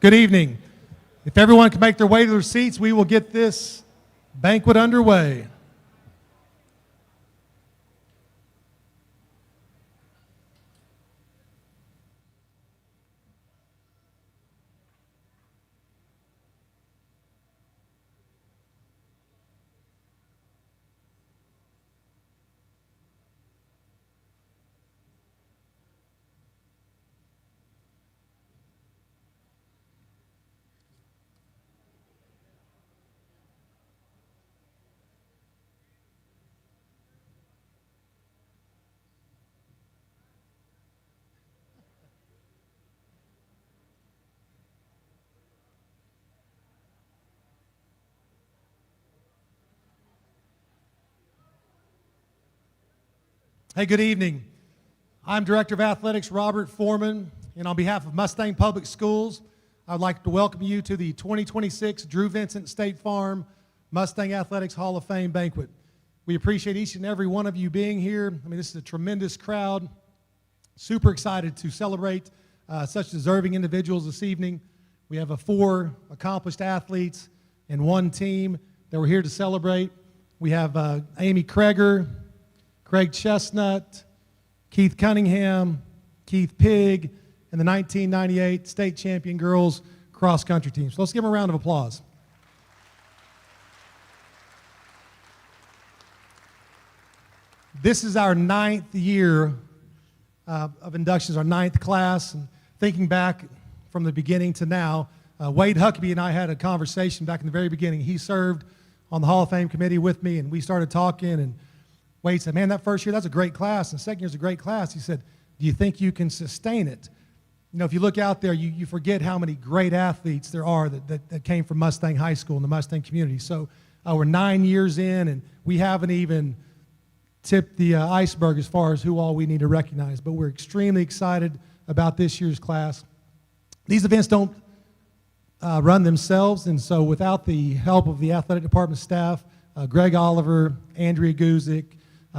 Good evening. If everyone can make their way to their seats, we will get this banquet underway. Hey, good evening. I'm Director of Athletics Robert Foreman, and on behalf of Mustang Public Schools, I'd like to welcome you to the 2026 Drew Vincent State Farm Mustang Athletics Hall of Fame Banquet. We appreciate each and every one of you being here. I mean, this is a tremendous crowd. Super excited to celebrate such deserving individuals this evening. We have 4 accomplished athletes and 1 team that we're here to celebrate. We have Amy Kreger, Craig Chestnut, Keith Cunningham, Keith Pigg, and the 1998 state champion girls cross country team. So let's give them a round of applause. This is our 9th year of inductions, our 9th class. And thinking back from the beginning to now, Wade Huckabee and I had a conversation back in the very beginning. He served on the Hall of Fame committee with me, and we started talking, and Wade said, man, that first year, that's a great class, and the second year's a great class. He said, do you think you can sustain it? You know, if you look out there, you forget how many great athletes there are that came from Mustang High School and the Mustang community. So we're 9 years in, and we haven't even tipped the iceberg as far as who all we need to recognize, but we're extremely excited about this year's class. These events don't run themselves, and so without the help of the athletic department staff, Greg Oliver, Andrea Guzik,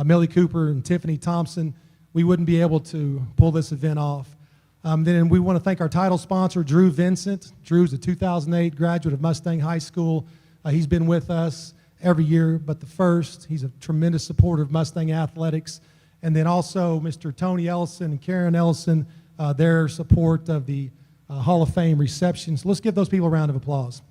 Millie Cooper, and Tiffany Thompson, we wouldn't be able to pull this event off. Then we want to thank our title sponsor, Drew Vincent. Drew's a 2008 graduate of Mustang High School. He's been with us every year but the first. He's a tremendous supporter of Mustang athletics. And then also Mr. Tony Ellison and Karen Ellison, their support of the Hall of Fame reception. So let's give those people a round of applause.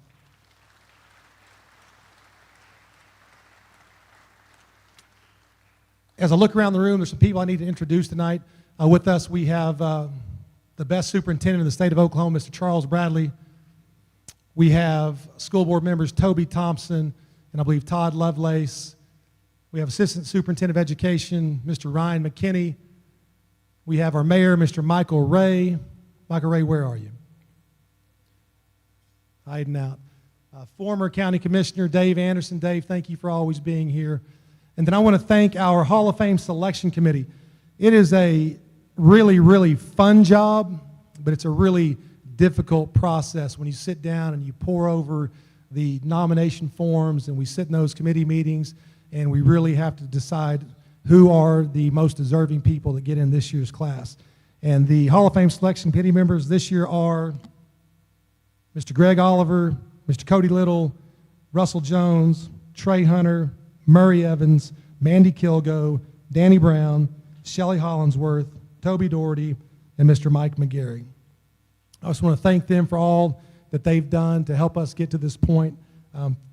As I look around the room, there's some people I need to introduce tonight. With us, we have the best superintendent in the state of Oklahoma, Mr. Charles Bradley. We have school board members Toby Thompson and I believe Todd Lovelace. We have Assistant Superintendent of Education, Mr. Ryan McKinney. We have our mayor, Mr. Michael Ray. Michael Ray, where are you? Hiding out. Former County Commissioner Dave Anderson. Dave, thank you for always being here. And then I want to thank our Hall of Fame Selection Committee. It is a really, really fun job, but it's a really difficult process when you sit down and you pour over the nomination forms and we sit in those committee meetings and we really have to decide who are the most deserving people that get in this year's class. And the Hall of Fame Selection Committee members this year are Mr. Greg Oliver, Mr. Cody Little, Russell Jones, Trey Hunter, Murray Evans, Mandy Kilgo, Danny Brown, Shelley Hollinsworth, Toby Doherty, and Mr. Mike McGarry. I just want to thank them for all that they've done to help us get to this point.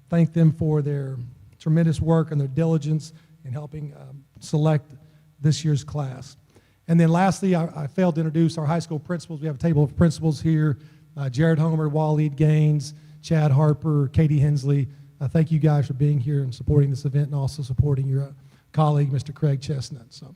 Thank them for their tremendous work and their diligence in helping select this year's class. And then lastly, I failed to introduce our high school principals. We have a table of principals here. Jared Homer, Waleed Gaines, Chad Harper, Katie Hensley. Thank you guys for being here and supporting this event and also supporting your colleague, Mr. Craig Chestnut. So,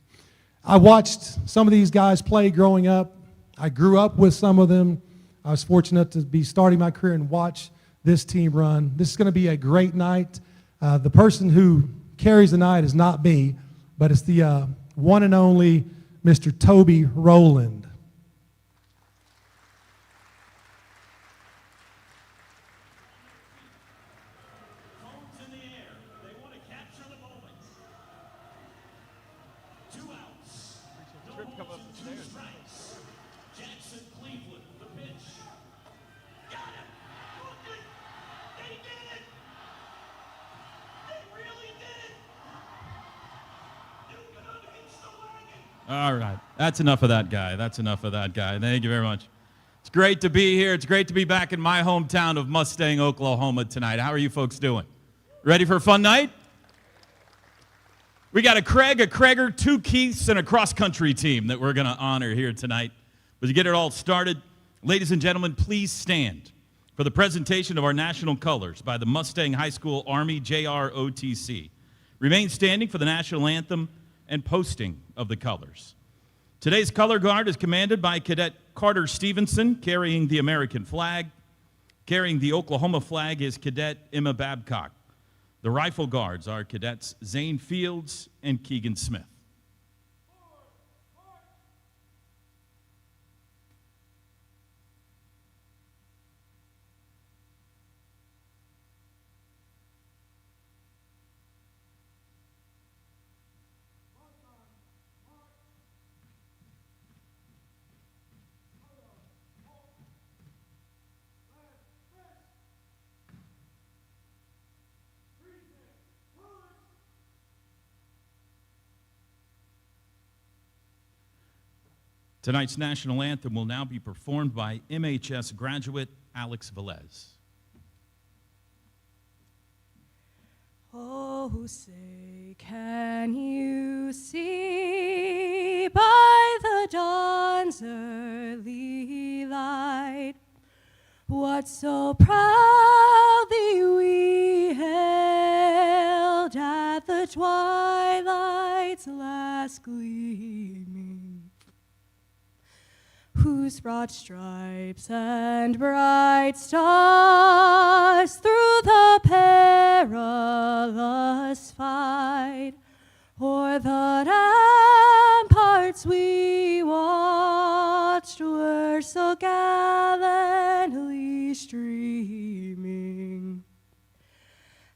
I watched some of these guys play growing up. I grew up with some of them. I was fortunate to be starting my career and watch this team run. This is going to be a great night. The person who carries the night is not me, but it's the one and only Mr. Toby Rowland. All right. That's enough of that guy. That's enough of that guy. Thank you very much. It's great to be here. It's great to be back in my hometown of Mustang, Oklahoma tonight. How are you folks doing? Ready for a fun night? We got a Craig, a Kreger, 2 Keiths, and a cross-country team that we're going to honor here tonight. But to get it all started, ladies and gentlemen, please stand for the presentation of our national colors by the Mustang High School Army JROTC. Remain standing for the national anthem and posting of the colors. Today's color guard is commanded by Cadet Carter Stevenson, carrying the American flag. Carrying the Oklahoma flag is Cadet Emma Babcock. The rifle guards are Cadets Zane Fields and Keegan Smith. Tonight's national anthem will now be performed by MHS graduate Alex Velez. Oh, say, can you see by the dawn's early light what so proudly we hailed at the twilight's last gleaming, whose broad stripes and bright stars through the perilous fight o'er the ramparts we watched were so gallantly streaming,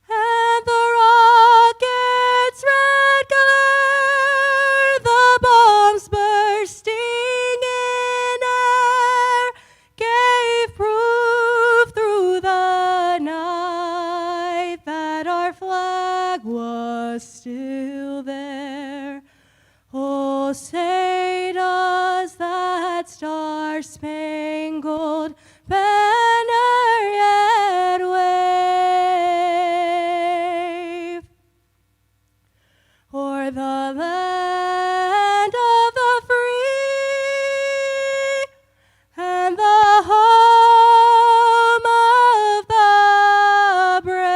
and the rocket's red glare, the bombs bursting in air, gave proof through the night that our flag was still there. Oh, say does that star-spangled banner yet wave o'er the land of the free and the home of the brave?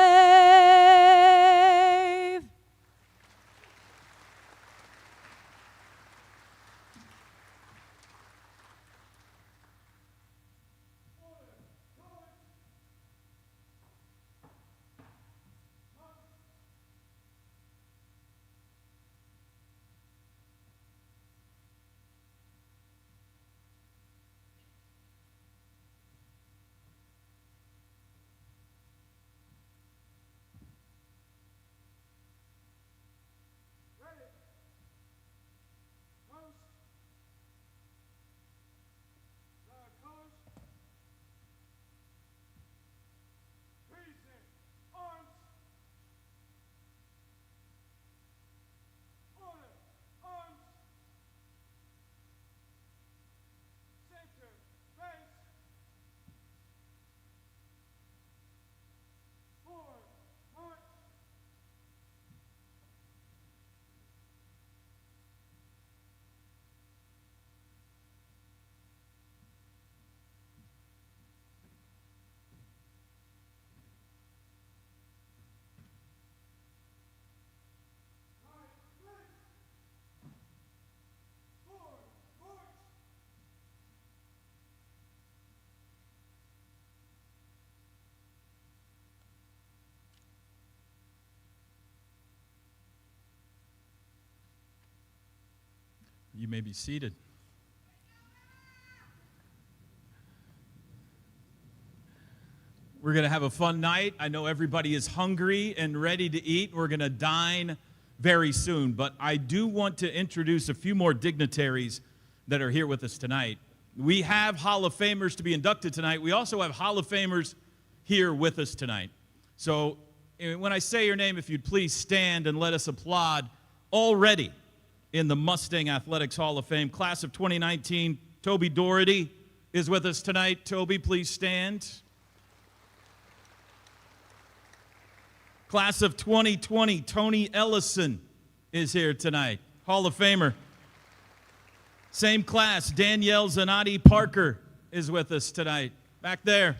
You may be seated. We're going to have a fun night. I know everybody is hungry and ready to eat. We're going to dine very soon, but I do want to introduce a few more dignitaries that are here with us tonight. We have Hall of Famers to be inducted tonight. We also have Hall of Famers here with us tonight. So when I say your name, if you'd please stand and let us applaud already in the Mustang Athletics Hall of Fame. Class of 2019, Toby Doherty is with us tonight. Toby, please stand. Class of 2020, Tony Ellison is here tonight. Hall of Famer. Same class, Danielle Zanotti Parker is with us tonight. Back there.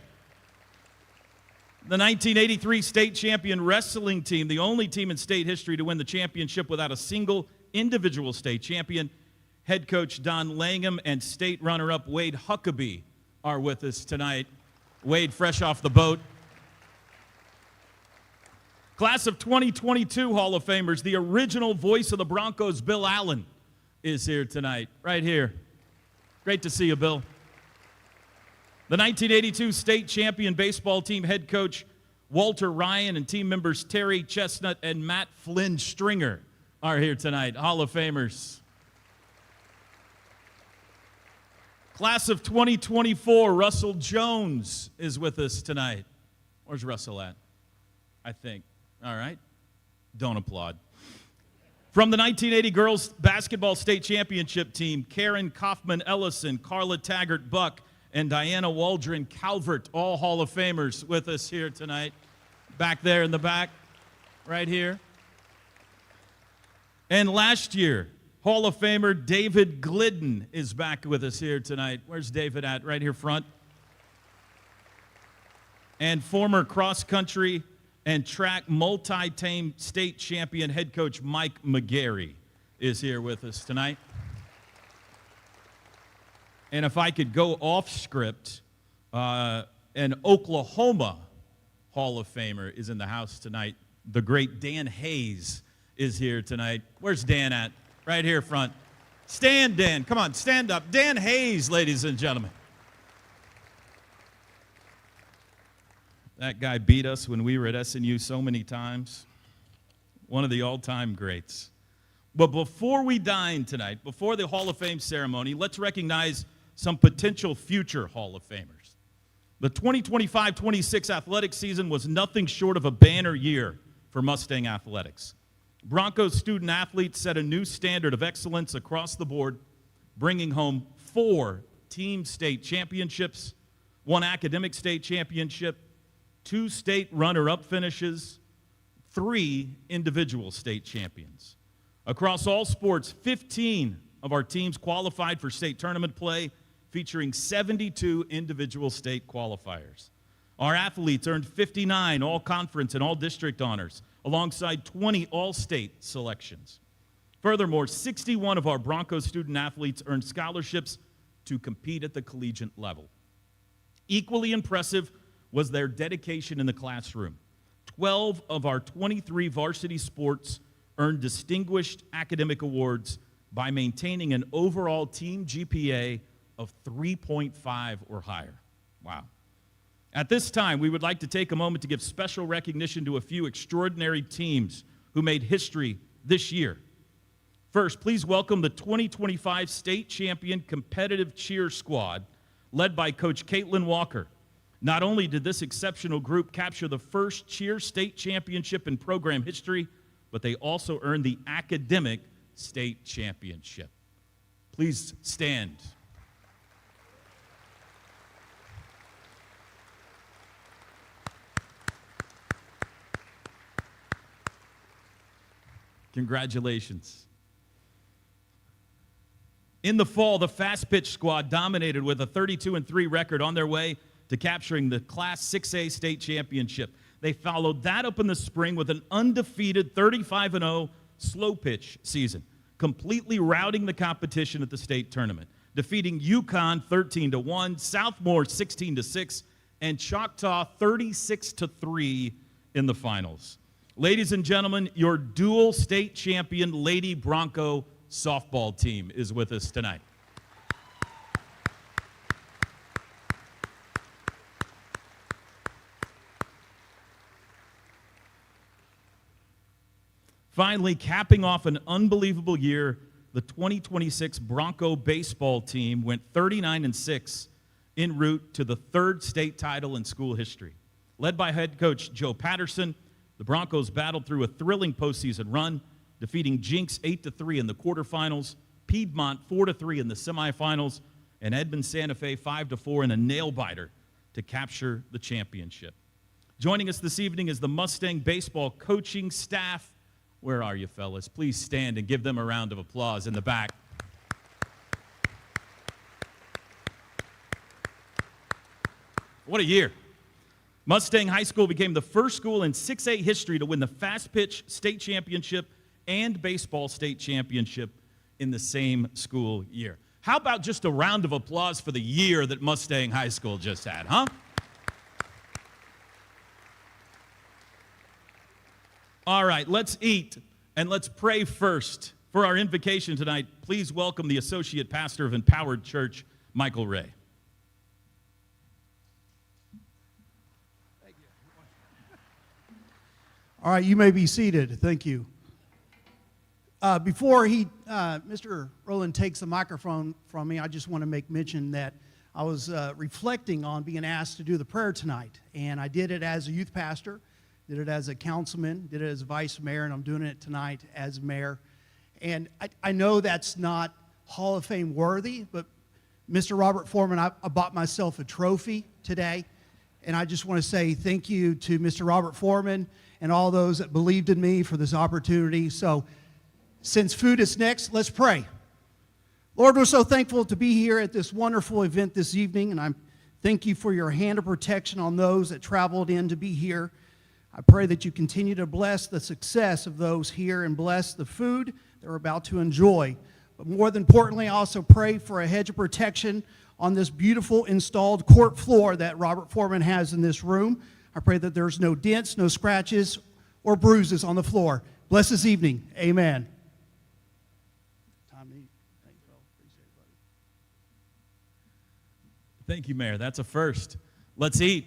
The 1983 state champion wrestling team, the only team in state history to win the championship without a single individual state champion. Head coach Don Langham and state runner-up Wade Huckabee are with us tonight. Wade, fresh off the boat. Class of 2022 Hall of Famers, the original voice of the Broncos, Bill Allen, is here tonight, right here. Great to see you, Bill. The 1982 state champion baseball team head coach Walter Ryan and team members Terry Chestnut and Matt Flynn Stringer are here tonight, Hall of Famers. Class of 2024, Russell Jones is with us tonight. Where's Russell at? I think. All right. Don't applaud. From the 1980 Girls Basketball State Championship team, Karen Kaufman-Ellison, Carla Taggart-Buck, and Diana Waldron-Calvert, all Hall of Famers with us here tonight. Back there in the back, right here. And last year, Hall of Famer David Glidden is back with us here tonight. Where's David at? Right here front. And former cross-country and track multi-team state champion head coach Mike McGarry is here with us tonight. And if I could go off script, an Oklahoma Hall of Famer is in the house tonight. The great Dan Hayes is here tonight. Where's Dan at? Right here front. Stand, Dan. Come on, stand up. Dan Hayes, ladies and gentlemen. That guy beat us when we were at SNU so many times. One of the all-time greats. But before we dine tonight, before the Hall of Fame ceremony, let's recognize some potential future Hall of Famers. The 2025-26 athletic season was nothing short of a banner year for Mustang athletics. Broncos student athletes set a new standard of excellence across the board, bringing home 4 team state championships, 1 academic state championship, 2 state runner-up finishes, 3 individual state champions. Across all sports, 15 of our teams qualified for state tournament play, featuring 72 individual state qualifiers. Our athletes earned 59 all-conference and all-district honors, alongside 20 all-state selections. Furthermore, 61 of our Broncos student athletes earned scholarships to compete at the collegiate level. Equally impressive was their dedication in the classroom. 12 of our 23 varsity sports earned distinguished academic awards by maintaining an overall team GPA of 3.5 or higher. Wow. At this time, we would like to take a moment to give special recognition to a few extraordinary teams who made history this year. First, please welcome the 2025 state champion competitive cheer squad led by Coach Caitlin Walker. Not only did this exceptional group capture the first cheer state championship in program history, but they also earned the academic state championship. Please stand. Congratulations. In the fall, the fast pitch squad dominated with a 32-3 record on their way to capturing the Class 6A state championship. They followed that up in the spring with an undefeated 35-0 slow pitch season, completely routing the competition at the state tournament, defeating UConn 13-1, Southmore 16-6, and Choctaw 36-3 in the finals. Ladies and gentlemen, your dual state champion Lady Bronco softball team is with us tonight. Finally, capping off an unbelievable year, the 2026 Bronco baseball team went 39-6 en route to the 3rd state title in school history. Led by head coach Joe Patterson, the Broncos battled through a thrilling postseason run, defeating Jinx 8-3 in the quarterfinals, Piedmont 4-3 in the semifinals, and Edmond Santa Fe 5-4 in a nail-biter to capture the championship. Joining us this evening is the Mustang baseball coaching staff. Where are you, fellas? Please stand and give them a round of applause in the back. What a year. Mustang High School became the first school in 6A history to win the fast pitch state championship and baseball state championship in the same school year. How about just a round of applause for the year that Mustang High School just had, huh? All right, let's eat and let's pray first. For our invocation tonight, please welcome the Associate Pastor of Empowered Church, Michael Ray. Thank you. All right, you may be seated. Thank you. Before Mr. Rowland takes the microphone from me, I just want to make mention that I was reflecting on being asked to do the prayer tonight, and I did it as a youth pastor, did it as a councilman, did it as a vice mayor, and I'm doing it tonight as mayor. And I know that's not Hall of Fame worthy, but Mr. Robert Foreman, I bought myself a trophy today. And I just want to say thank you to Mr. Robert Foreman and all those that believed in me for this opportunity. So since food is next, let's pray. Lord, we're so thankful to be here at this wonderful event this evening, and I thank you for your hand of protection on those that traveled in to be here. I pray that you continue to bless the success of those here and bless the food that we're about to enjoy. But more than importantly, I also pray for a hedge of protection on this beautiful installed court floor that Robert Foreman has in this room. I pray that there's no dents, no scratches, or bruises on the floor. Bless this evening. Amen. Time to eat. Thanks, Phil. Appreciate it, buddy. Thank you, Mayor. That's a first. Let's eat.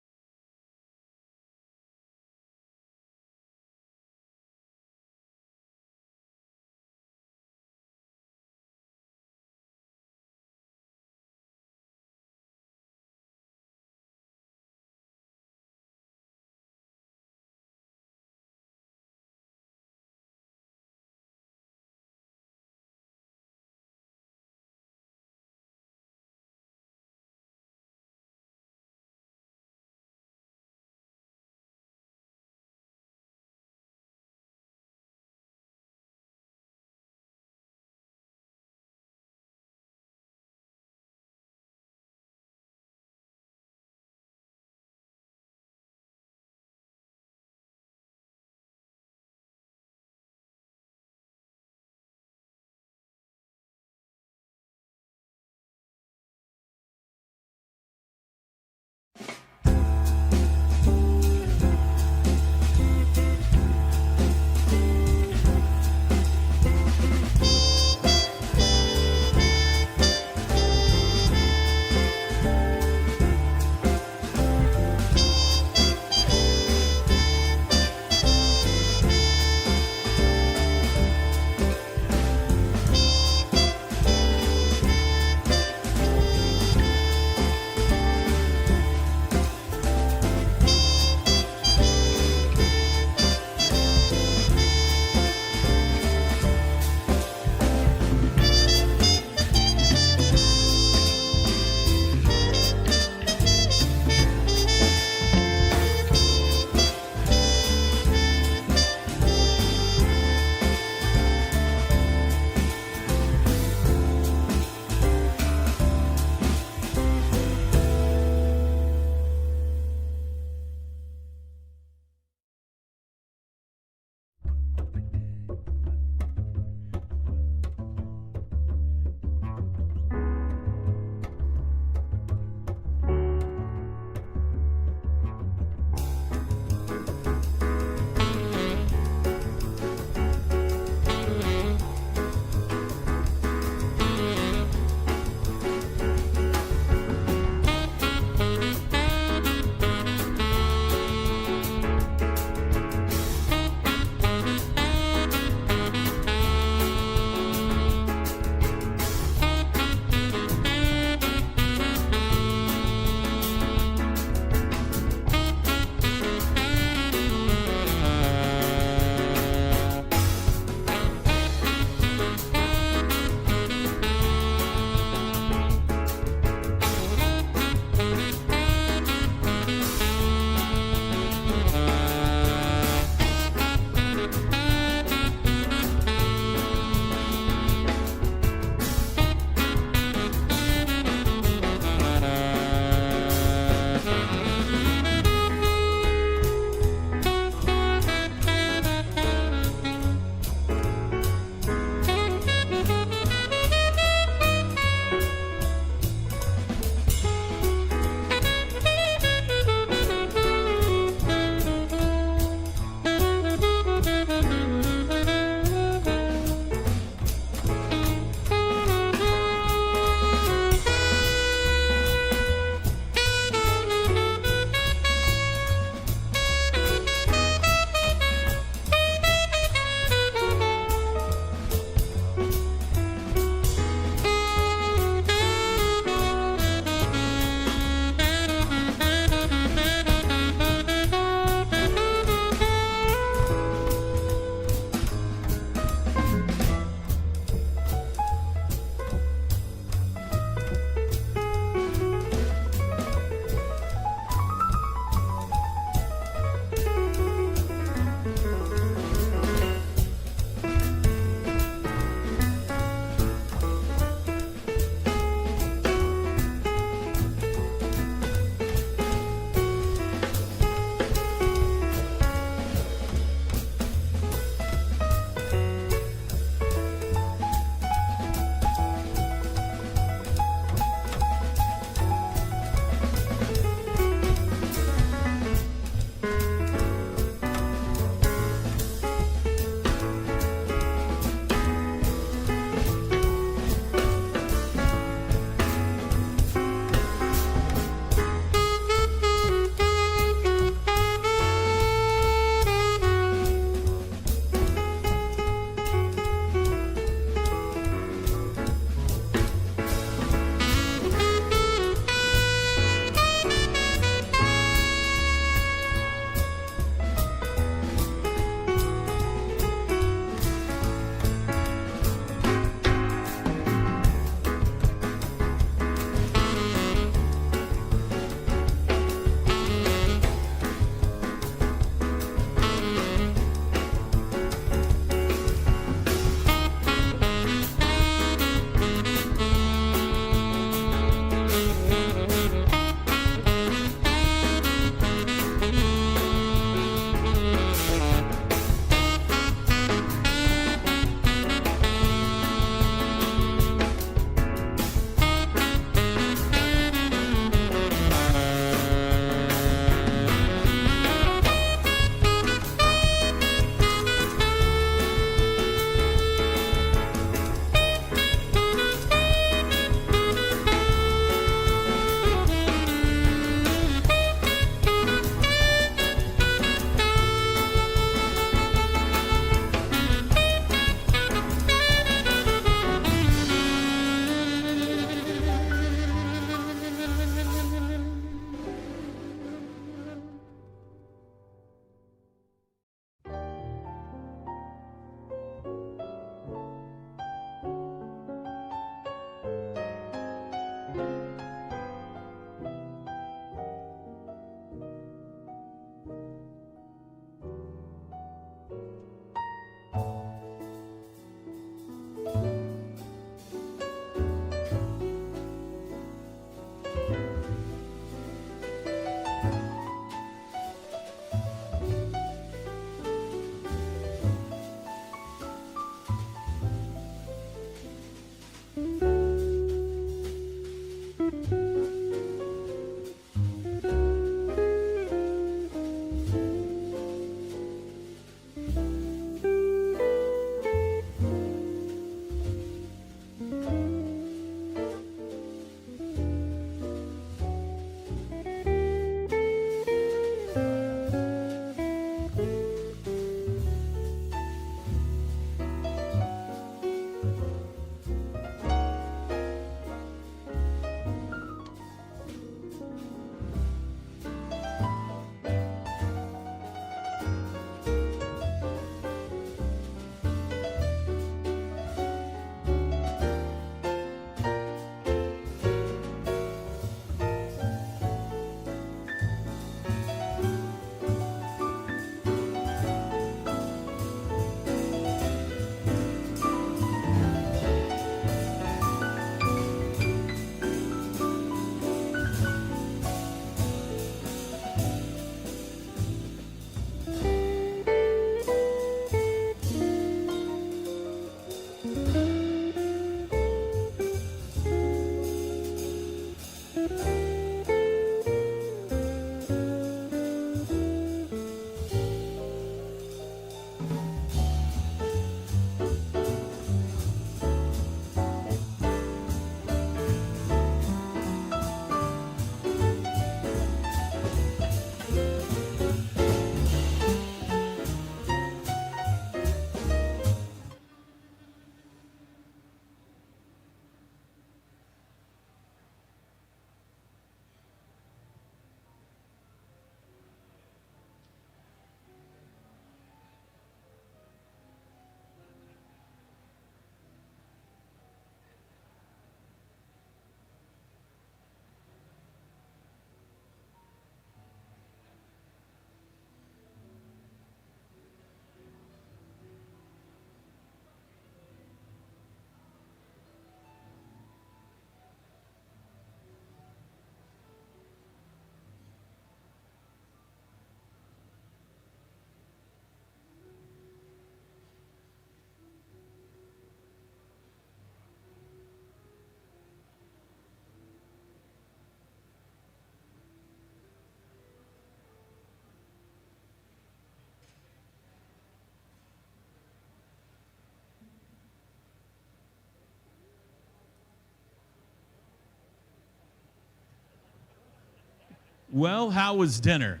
Well, how was dinner?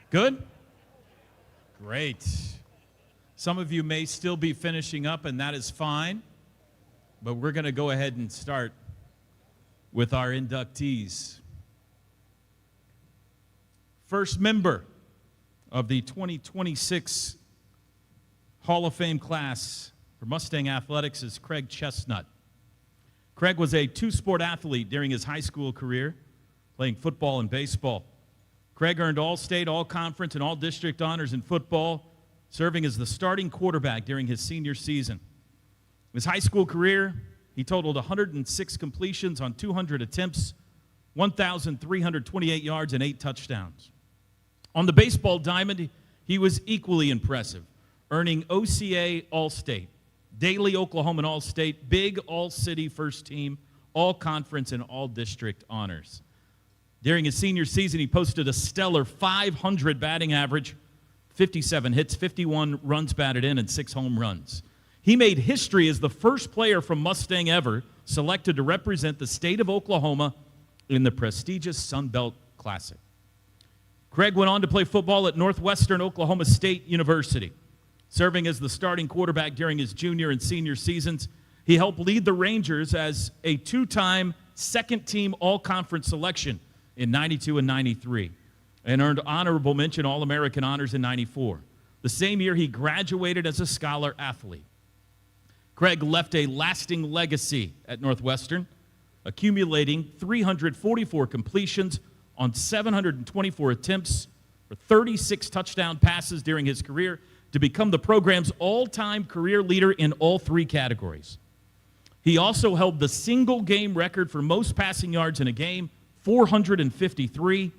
Good? Great. Some of you may still be finishing up, and that is fine. But we're going to go ahead and start with our inductees. First member of the 2026 Hall of Fame class for Mustang Athletics is Craig Chestnut. Craig was a two-sport athlete during his high school career, playing football and baseball. Craig earned all-state, all-conference, and all-district honors in football, serving as the starting quarterback during his senior season. In his high school career, he totaled 106 completions on 200 attempts, 1,328 yards, and 8 touchdowns. On the baseball diamond, he was equally impressive, earning OCA All-State, Daily Oklahoman All-State, Big All-City First Team, All-Conference, and All-District honors. During his senior season, he posted a stellar 500 batting average, 57 hits, 51 runs batted in, and 6 home runs. He made history as the first player from Mustang ever selected to represent the state of Oklahoma in the prestigious Sun Belt Classic. Craig went on to play football at Northwestern Oklahoma State University. Serving as the starting quarterback during his junior and senior seasons, he helped lead the Rangers as a 2-time second-team all-conference selection in 92 and 93, and earned honorable mention All-American honors in 94. The same year, he graduated as a scholar athlete. Craig left a lasting legacy at Northwestern, accumulating 344 completions on 724 attempts for 36 touchdown passes during his career to become the program's all-time career leader in all 3 categories. He also held the single-game record for most passing yards in a game, 453,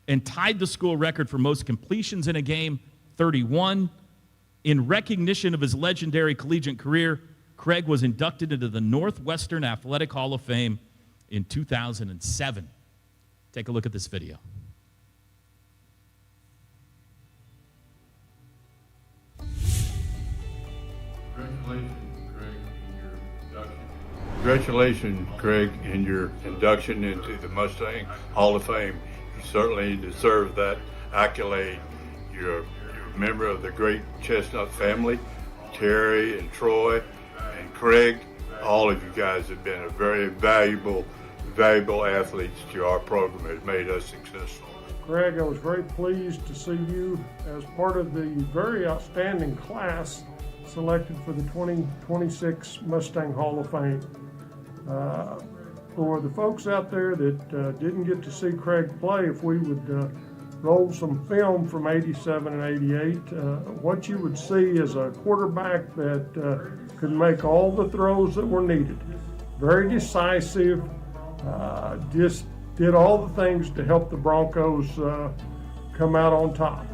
and tied the school record for most completions in a game, 31. In recognition of his legendary collegiate career, Craig was inducted into the Northwestern Athletic Hall of Fame in 2007. Take a look at this video. Congratulations, Craig, in your induction into the Mustang Hall of Fame. You certainly deserve that accolade. You're a member of the great Chestnut family. Terry and Troy and Craig, all of you guys have been a very valuable athletes to our program. It made us successful. Craig, I was very pleased to see you as part of the very outstanding class selected for the 2026 Mustang Hall of Fame. For the folks out there that didn't get to see Craig play, if we would roll some film from 87 and 88, what you would see is a quarterback that could make all the throws that were needed. Very decisive, just did all the things to help the Broncos come out on top.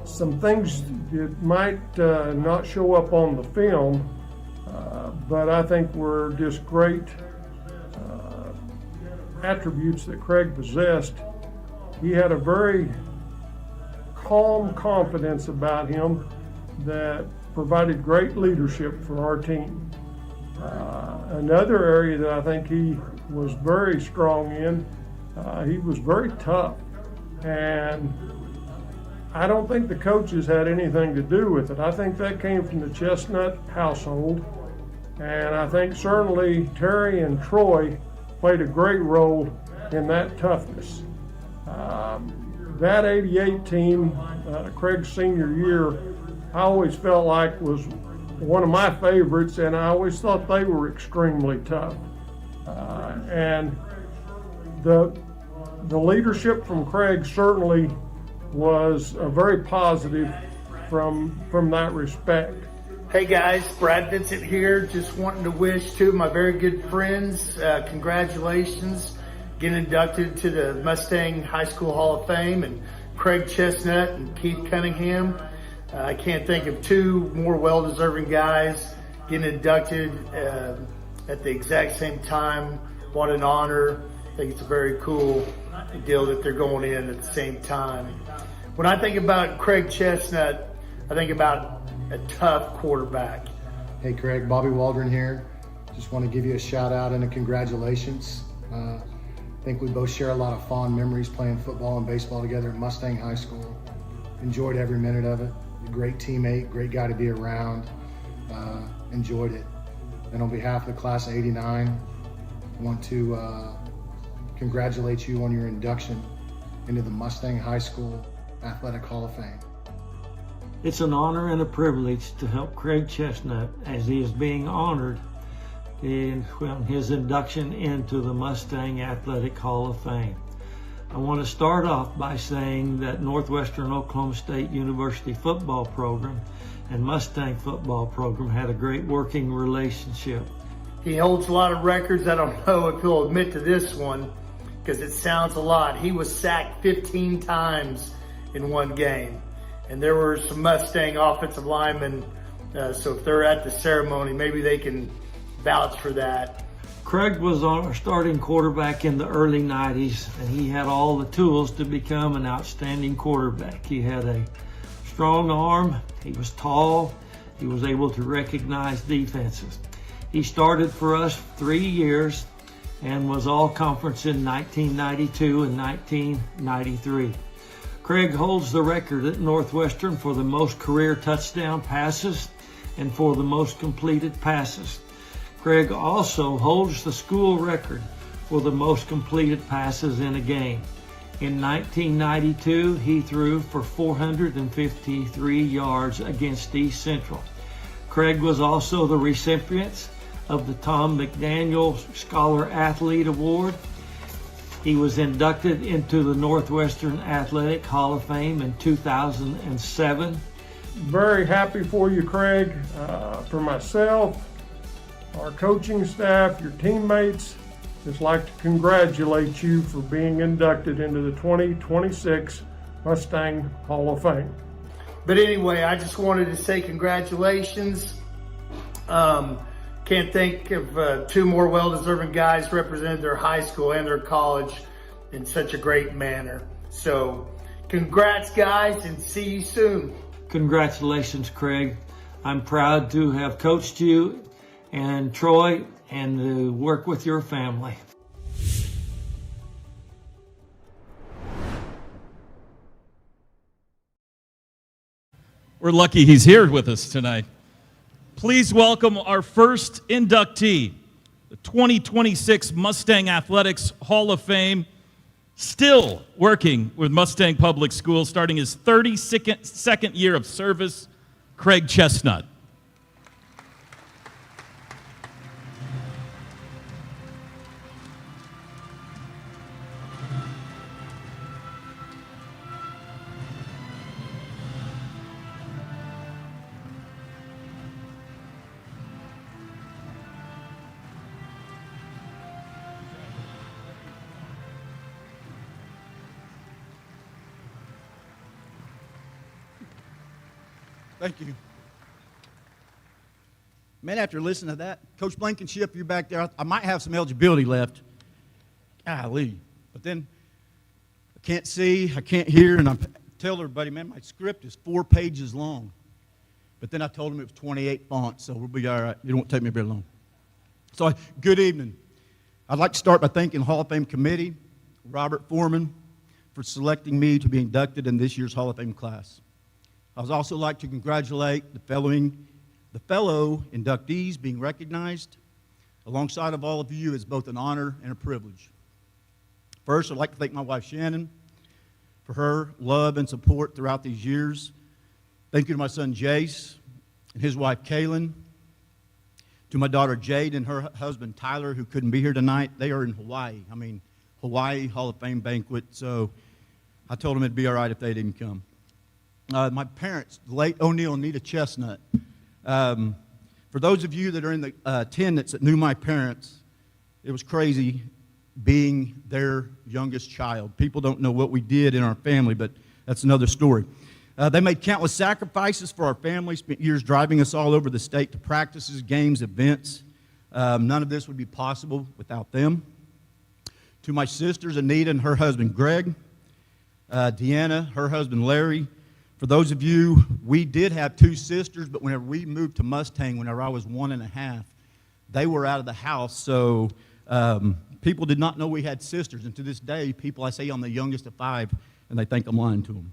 Some things that might not show up on the film, but I think were just great attributes that Craig possessed. He had a very calm confidence about him that provided great leadership for our team. Another area that I think he was very strong in, he was very tough, and I don't think the coaches had anything to do with it. I think that came from the Chestnut household, and I think certainly Terry and Troy played a great role in that toughness. That 88 team, Craig's senior year, I always felt like was one of my favorites, and I always thought they were extremely tough. And the leadership from Craig certainly was very positive from that respect. Hey guys, Brad Vincent here. Just wanting to wish two of my very good friends congratulations getting inducted to the Mustang High School Hall of Fame, and Craig Chestnut and Keith Cunningham. I can't think of two more well-deserving guys getting inducted at the exact same time. What an honor. I think it's a very cool deal that they're going in at the same time. When I think about Craig Chestnut, I think about a tough quarterback. Hey Craig, Bobby Waldron here. Just want to give you a shout out and a congratulations. I think we both share a lot of fond memories playing football and baseball together at Mustang High School. Enjoyed every minute of it. A great teammate, great guy to be around. Enjoyed it. And on behalf of the class of '89, I want to congratulate you on your induction into the Mustang High School Athletic Hall of Fame. It's an honor and a privilege to help Craig Chestnut as he is being honored in his induction into the Mustang Athletic Hall of Fame. I want to start off by saying that Northwestern Oklahoma State University football program and Mustang football program had a great working relationship. He holds a lot of records. I don't know if he'll admit to this one because it sounds a lot. He was sacked 15 times in one game. And there were some Mustang offensive linemen, so if they're at the ceremony, maybe they can vouch for that. Craig was our starting quarterback in the early 90s, and he had all the tools to become an outstanding quarterback. He had a strong arm, he was tall, he was able to recognize defenses. He started for us 3 years and was all conference in 1992 and 1993. Craig holds the record at Northwestern for the most career touchdown passes and for the most completed passes. Craig also holds the school record for the most completed passes in a game. In 1992, he threw for 453 yards against East Central. Craig was also the recipient of the Tom McDaniel Scholar Athlete Award. He was inducted into the Northwestern Athletic Hall of Fame in 2007. Very happy for you, Craig. For myself, our coaching staff, your teammates, just like to congratulate you for being inducted into the 2026 Mustang Hall of Fame. But anyway, I just wanted to say congratulations. Can't think of two more well-deserving guys represented their high school and their college in such a great manner. So congrats, guys, and see you soon. Congratulations, Craig. I'm proud to have coached you and Troy and to work with your family. We're lucky he's here with us tonight. Please welcome our first inductee, the 2026 Mustang Athletics Hall of Fame, still working with Mustang Public Schools, starting his 32nd year of service, Craig Chestnut. Thank you. Man, after listening to that, Coach Blankenship, you're back there. I might have some eligibility left. Golly. But then I can't see, I can't hear, and I tell everybody, man, my script is 4 pages long. But then I told them it was 28 fonts, so we'll be all right. It won't take me very long. So, good evening. I'd like to start by thanking the Hall of Fame committee, Robert Foreman, for selecting me to be inducted in this year's Hall of Fame class. I would also like to congratulate the fellow inductees being recognized. Alongside of all of you is both an honor and a privilege. First, I'd like to thank my wife, Shannon, for her love and support throughout these years. Thank you to my son, Jace, and his wife, Kaylin. To my daughter, Jade, and her husband, Tyler, who couldn't be here tonight. They are in Hawaii. Hawaii Hall of Fame banquet, so I told them it'd be all right if they didn't come. My parents, the late O'Neill and Nita Chestnut. For those of you that are in the attendance that knew my parents, it was crazy being their youngest child. People don't know what we did in our family, but that's another story. They made countless sacrifices for our family, spent years driving us all over the state to practices, games, events. None of this would be possible without them. To my sisters, Anita and her husband, Greg, Deanna, her husband, Larry. For those of you, we did have 2 sisters, but whenever we moved to Mustang, whenever I was 1 1/2, they were out of the house, so People did not know we had sisters, and to this day, people, I say I'm the youngest of 5, and they think I'm lying to them.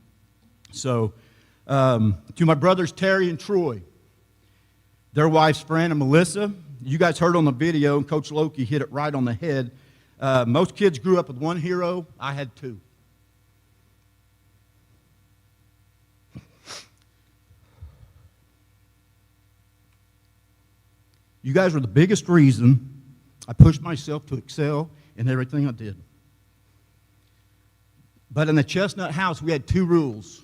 So, to my brothers Terry and Troy, their wives Fran and Melissa, you guys heard on the video, and Coach Loki hit it right on the head. Most kids grew up with one hero. I had 2. You guys were the biggest reason I pushed myself to excel in everything I did. But in the Chestnut house, we had 2 rules.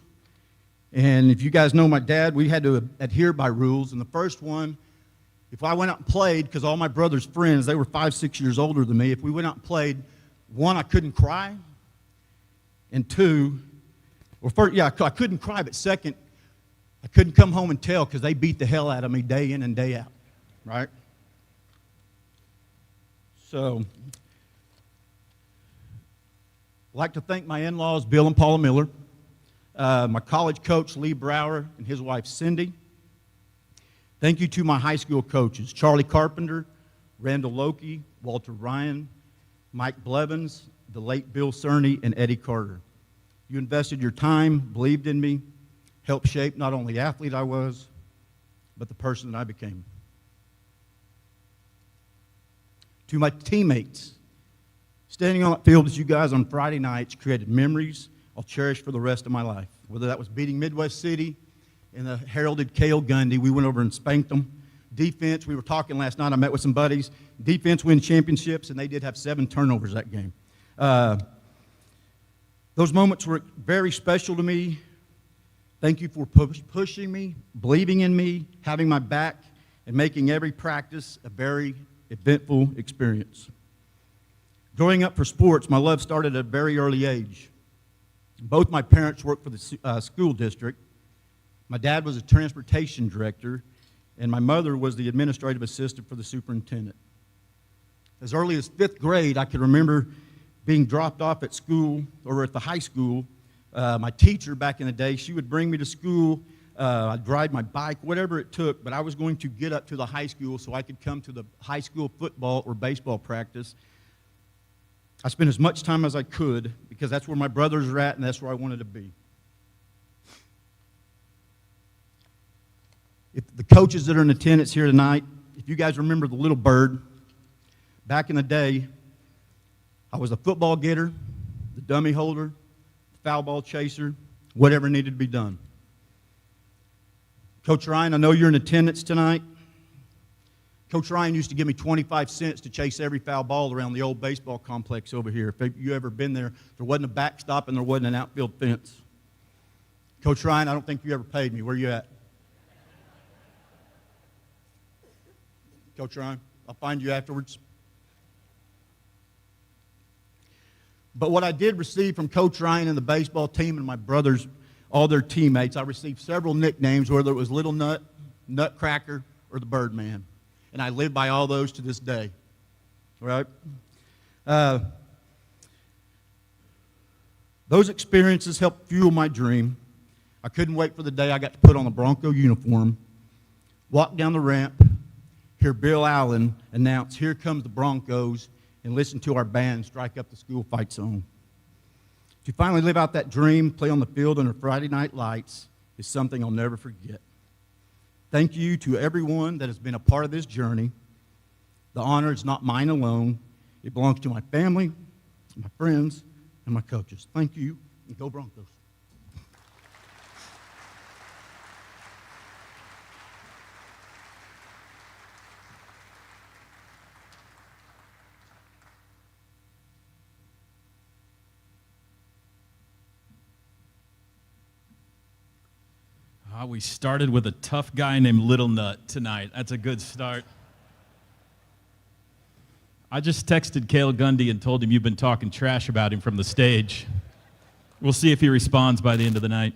And if you guys know my dad, we had to adhere by rules. And the first one, if I went out and played, because all my brother's friends, they were 5, 6 years older than me, if we went out and played, 1, I couldn't cry. And 2, well, first, yeah, I couldn't cry, but second, I couldn't come home and tell because they beat the hell out of me day in and day out, right? So, I'd like to thank my in-laws, Bill and Paula Miller, my college coach, Lee Brower, and his wife, Cindy. Thank you to my high school coaches, Charlie Carpenter, Randall Loki, Walter Ryan, Mike Blevins, the late Bill Cerny, and Eddie Carter. You invested your time, believed in me, helped shape not only the athlete I was, but the person that I became. To my teammates, standing on that field with you guys on Friday nights created memories I'll cherish for the rest of my life. Whether that was beating Midwest City in the heralded Cale Gundy, we went over and spanked them. Defense, we were talking last night, I met with some buddies. Defense win championships, and they did have 7 turnovers that game. Those moments were very special to me. Thank you for pushing me, believing in me, having my back, and making every practice a very eventful experience. Growing up for sports, my love started at a very early age. Both my parents worked for the school district. My dad was a transportation director, and my mother was the administrative assistant for the superintendent. As early as 5th grade, I could remember being dropped off at school or at the high school. My teacher back in the day, she would bring me to school. I'd ride my bike, whatever it took, but I was going to get up to the high school so I could come to the high school football or baseball practice. I spent as much time as I could because that's where my brothers were at and that's where I wanted to be. If the coaches that are in attendance here tonight, if you guys remember the little bird, back in the day, I was a football getter, the dummy holder, foul ball chaser, whatever needed to be done. Coach Ryan, I know you're in attendance tonight. Coach Ryan used to give me 25 cents to chase every foul ball around the old baseball complex over here. If you ever been there, there wasn't a backstop and there wasn't an outfield fence. Coach Ryan, I don't think you ever paid me. Where you at? Coach Ryan, I'll find you afterwards. But what I did receive from Coach Ryan and the baseball team and my brothers, all their teammates, I received several nicknames, whether it was Little Nut, Nutcracker, or the Birdman. And I live by all those to this day. Right? Those experiences helped fuel my dream. I couldn't wait for the day I got to put on the Bronco uniform, walk down the ramp, hear Bill Allen announce, "Here comes the Broncos," and listen to our band strike up the school fight song. To finally live out that dream, play on the field under Friday night lights, is something I'll never forget. Thank you to everyone that has been a part of this journey. The honor is not mine alone. It belongs to my family, my friends, and my coaches. Thank you, and go Broncos. We started with a tough guy named Little Nut tonight. That's a good start. I just texted Cale Gundy and told him you've been talking trash about him from the stage. We'll see if he responds by the end of the night.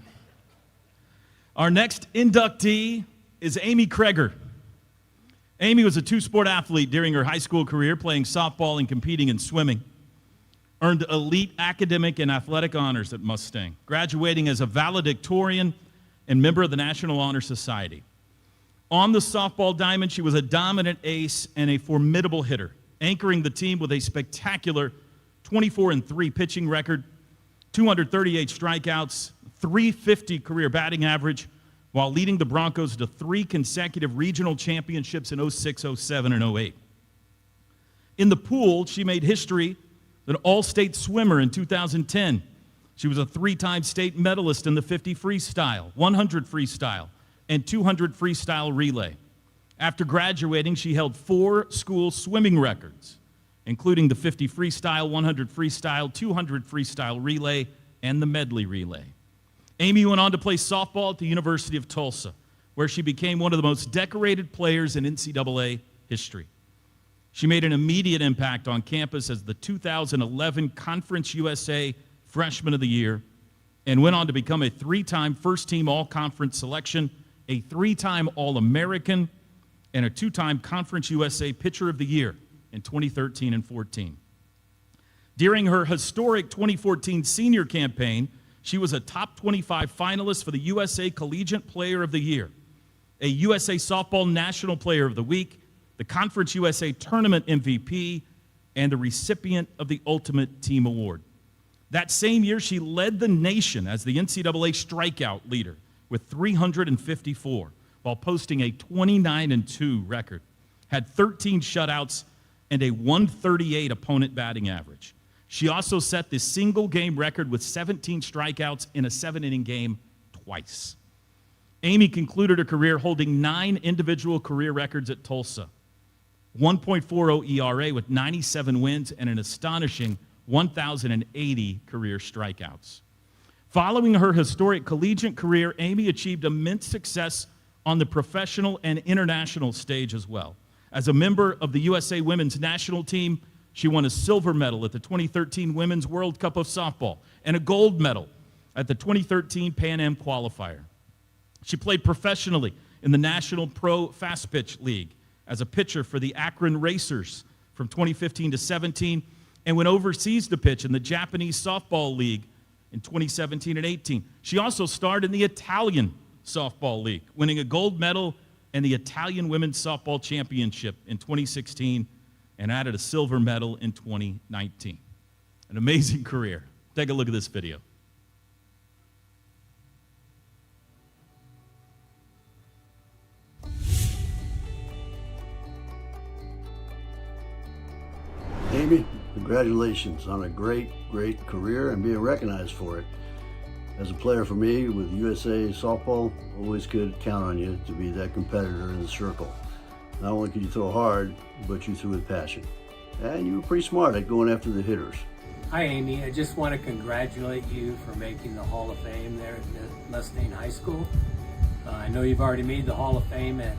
Our next inductee is Amy Kreger. Amy was a 2-sport athlete during her high school career, playing softball and competing in swimming. Earned elite academic and athletic honors at Mustang, graduating as a valedictorian and member of the National Honor Society. On the softball diamond, she was a dominant ace and a formidable hitter. anchoring the team with a spectacular 24-3 pitching record, 238 strikeouts, 350 career batting average, while leading the Broncos to 3 consecutive regional championships in 06, 07, and 08. In the pool, she made history, an all-state swimmer in 2010. She was a 3-time state medalist in the 50 freestyle, 100 freestyle, and 200 freestyle relay. After graduating, she held 4 school swimming records, including the 50 freestyle, 100 freestyle, 200 freestyle relay, and the medley relay. Amy went on to play softball at the University of Tulsa, where she became one of the most decorated players in NCAA history. She made an immediate impact on campus as the 2011 Conference USA Freshman of the Year and went on to become a 3-time first-team all-conference selection, a 3-time All-American, and a 2-time Conference USA Pitcher of the Year in 2013 and 14. During her historic 2014 senior campaign, she was a top 25 finalist for the USA Collegiate Player of the Year, a USA Softball National Player of the Week, the Conference USA Tournament MVP, and the recipient of the Ultimate Team Award. That same year, she led the nation as the NCAA strikeout leader with 354, while posting a 29-2 record, had 13 shutouts, and a 138 opponent batting average. She also set the single-game record with 17 strikeouts in a 7-inning game twice. Amy concluded her career holding 9 individual career records at Tulsa, 1.40 ERA with 97 wins and an astonishing 1,080 career strikeouts. Following her historic collegiate career, Amy achieved immense success on the professional and international stage as well. As a member of the USA Women's National Team, she won a silver medal at the 2013 Women's World Cup of Softball and a gold medal at the 2013 Pan Am Qualifier. She played professionally in the National Pro Fast Pitch League as a pitcher for the Akron Racers from 2015 to 17, and went overseas to pitch in the Japanese Softball League in 2017 and 18. She also starred in the Italian Softball League, winning a gold medal and the Italian Women's Softball Championship in 2016, and added a silver medal in 2019. An amazing career. Take a look at this video. Amy, congratulations on a great career and being recognized for it. As a player for me with USA Softball, always could count on you to be that competitor in the circle. Not only could you throw hard, but you threw with passion. And you were pretty smart at going after the hitters. Hi Amy, I just want to congratulate you for making the Hall of Fame there at Mustang High School. I know you've already made the Hall of Fame at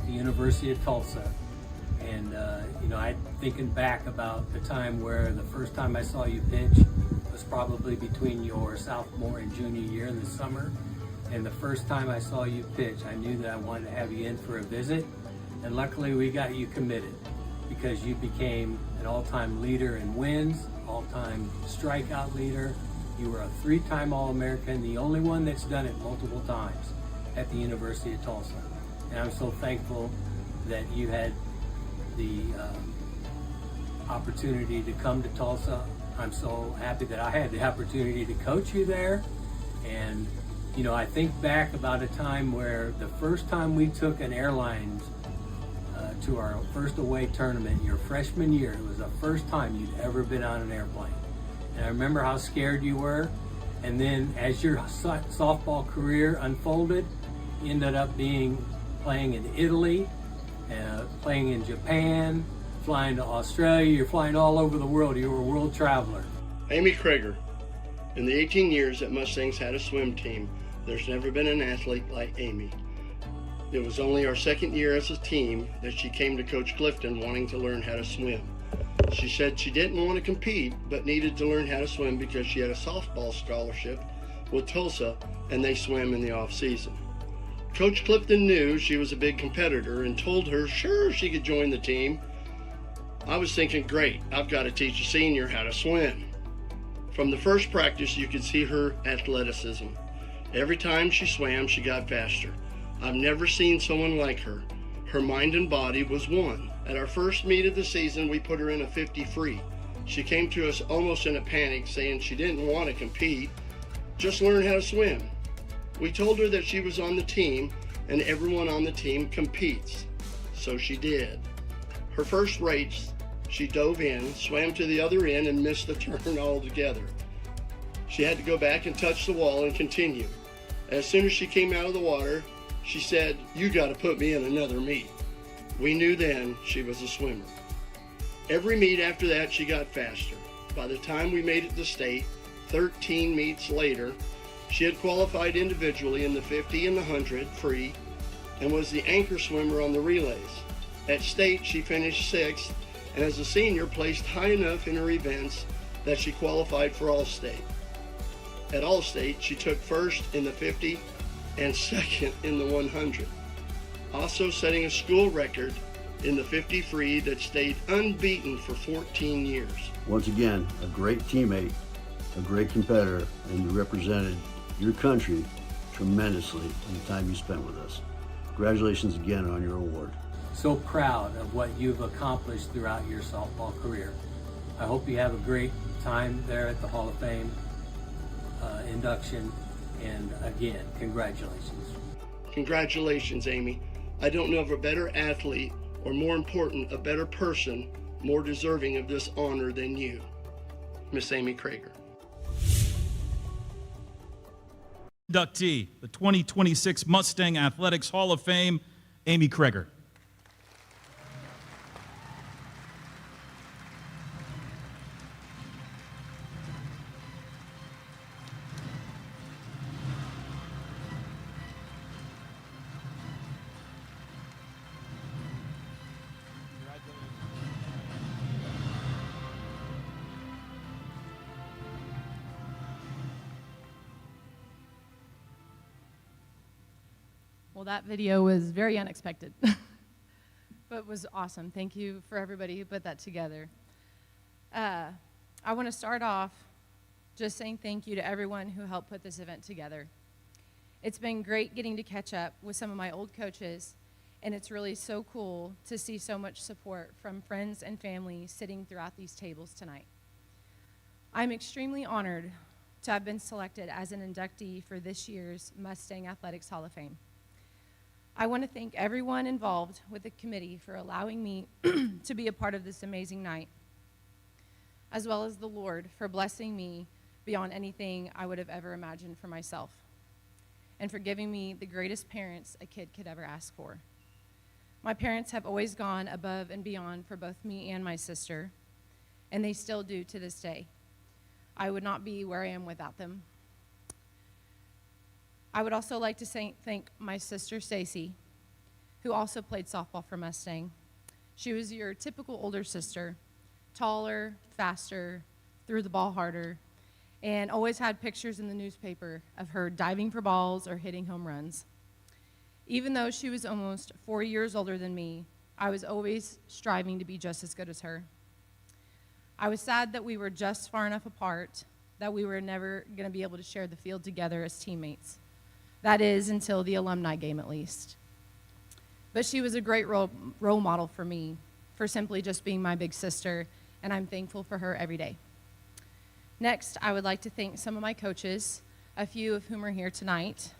the University of Tulsa. And I'm thinking back about the time where the first time I saw you pitch was probably between your sophomore and junior year in the summer. And the first time I saw you pitch, I knew that I wanted to have you in for a visit. And luckily we got you committed because you became an all-time leader in wins, all-time strikeout leader. You were a 3-time All-American, the only one that's done it multiple times at the University of Tulsa. And I'm so thankful that you had the opportunity to come to Tulsa. I'm so happy that I had the opportunity to coach you there. And I think back about a time where the first time we took an airline to our first away tournament, your freshman year, it was the first time you'd ever been on an airplane. And I remember how scared you were. And then as your softball career unfolded, you ended up playing in Italy, playing in Japan, flying to Australia. You're flying all over the world. You were a world traveler. Amy Krager. In the 18 years that Mustangs had a swim team, there's never been an athlete like Amy. It was only our second year as a team that she came to Coach Clifton wanting to learn how to swim. She said she didn't want to compete, but needed to learn how to swim because she had a softball scholarship with Tulsa, and they swam in the off season. Coach Clifton knew she was a big competitor and told her sure she could join the team. I was thinking, great, I've got to teach a senior how to swim. From the first practice, you could see her athleticism. Every time she swam, she got faster. I've never seen someone like her. Her mind and body was one, At our first meet of the season, we put her in a 50 free. She came to us almost in a panic, saying she didn't want to compete, just learn how to swim. We told her that she was on the team and everyone on the team competes. So she did. Her first race, she dove in, swam to the other end, and missed the turn altogether. She had to go back and touch the wall and continue. As soon as she came out of the water, she said, "You got to put me in another meet." We knew then she was a swimmer. Every meet after that, she got faster. By the time we made it to state, 13 meets later, she had qualified individually in the 50 and the 100 free and was the anchor swimmer on the relays. At state, she finished 6th, and as a senior, placed high enough in her events that she qualified for All-State. At All-State, she took 1st in the 50 and 2nd in the 100, also setting a school record in the 50 free that stayed unbeaten for 14 years. Once again, a great teammate, a great competitor, and you represented your country tremendously in the time you spent with us. Congratulations again on your award. So proud of what you've accomplished throughout your softball career. I hope you have a great time there at the Hall of Fame induction, and again, congratulations. Congratulations, Amy. I don't know of a better athlete, or more important, a better person, more deserving of this honor than you, Miss Amy Krager. Inductee, the 2026 Mustang Athletics Hall of Fame, Amy Krager. Well, that video was very unexpected, but was awesome. Thank you for everybody who put that together. I want to start off just saying thank you to everyone who helped put this event together. It's been great getting to catch up with some of my old coaches, and it's really so cool to see so much support from friends and family sitting throughout these tables tonight. I'm extremely honored to have been selected as an inductee for this year's Mustang Athletics Hall of Fame. I want to thank everyone involved with the committee for allowing me to be a part of this amazing night, as well as the Lord for blessing me beyond anything I would have ever imagined for myself, and for giving me the greatest parents a kid could ever ask for. My parents have always gone above and beyond for both me and my sister, and they still do to this day. I would not be where I am without them. I would also like to thank my sister, Stacy, who also played softball for Mustang. She was your typical older sister, taller, faster, threw the ball harder, and always had pictures in the newspaper of her diving for balls or hitting home runs. Even though she was almost 4 years older than me, I was always striving to be just as good as her. I was sad that we were just far enough apart that we were never going to be able to share the field together as teammates. That is, until the alumni game at least. But she was a great role model for me, for simply just being my big sister, and I'm thankful for her every day. Next, I would like to thank some of my coaches, a few of whom are here tonight.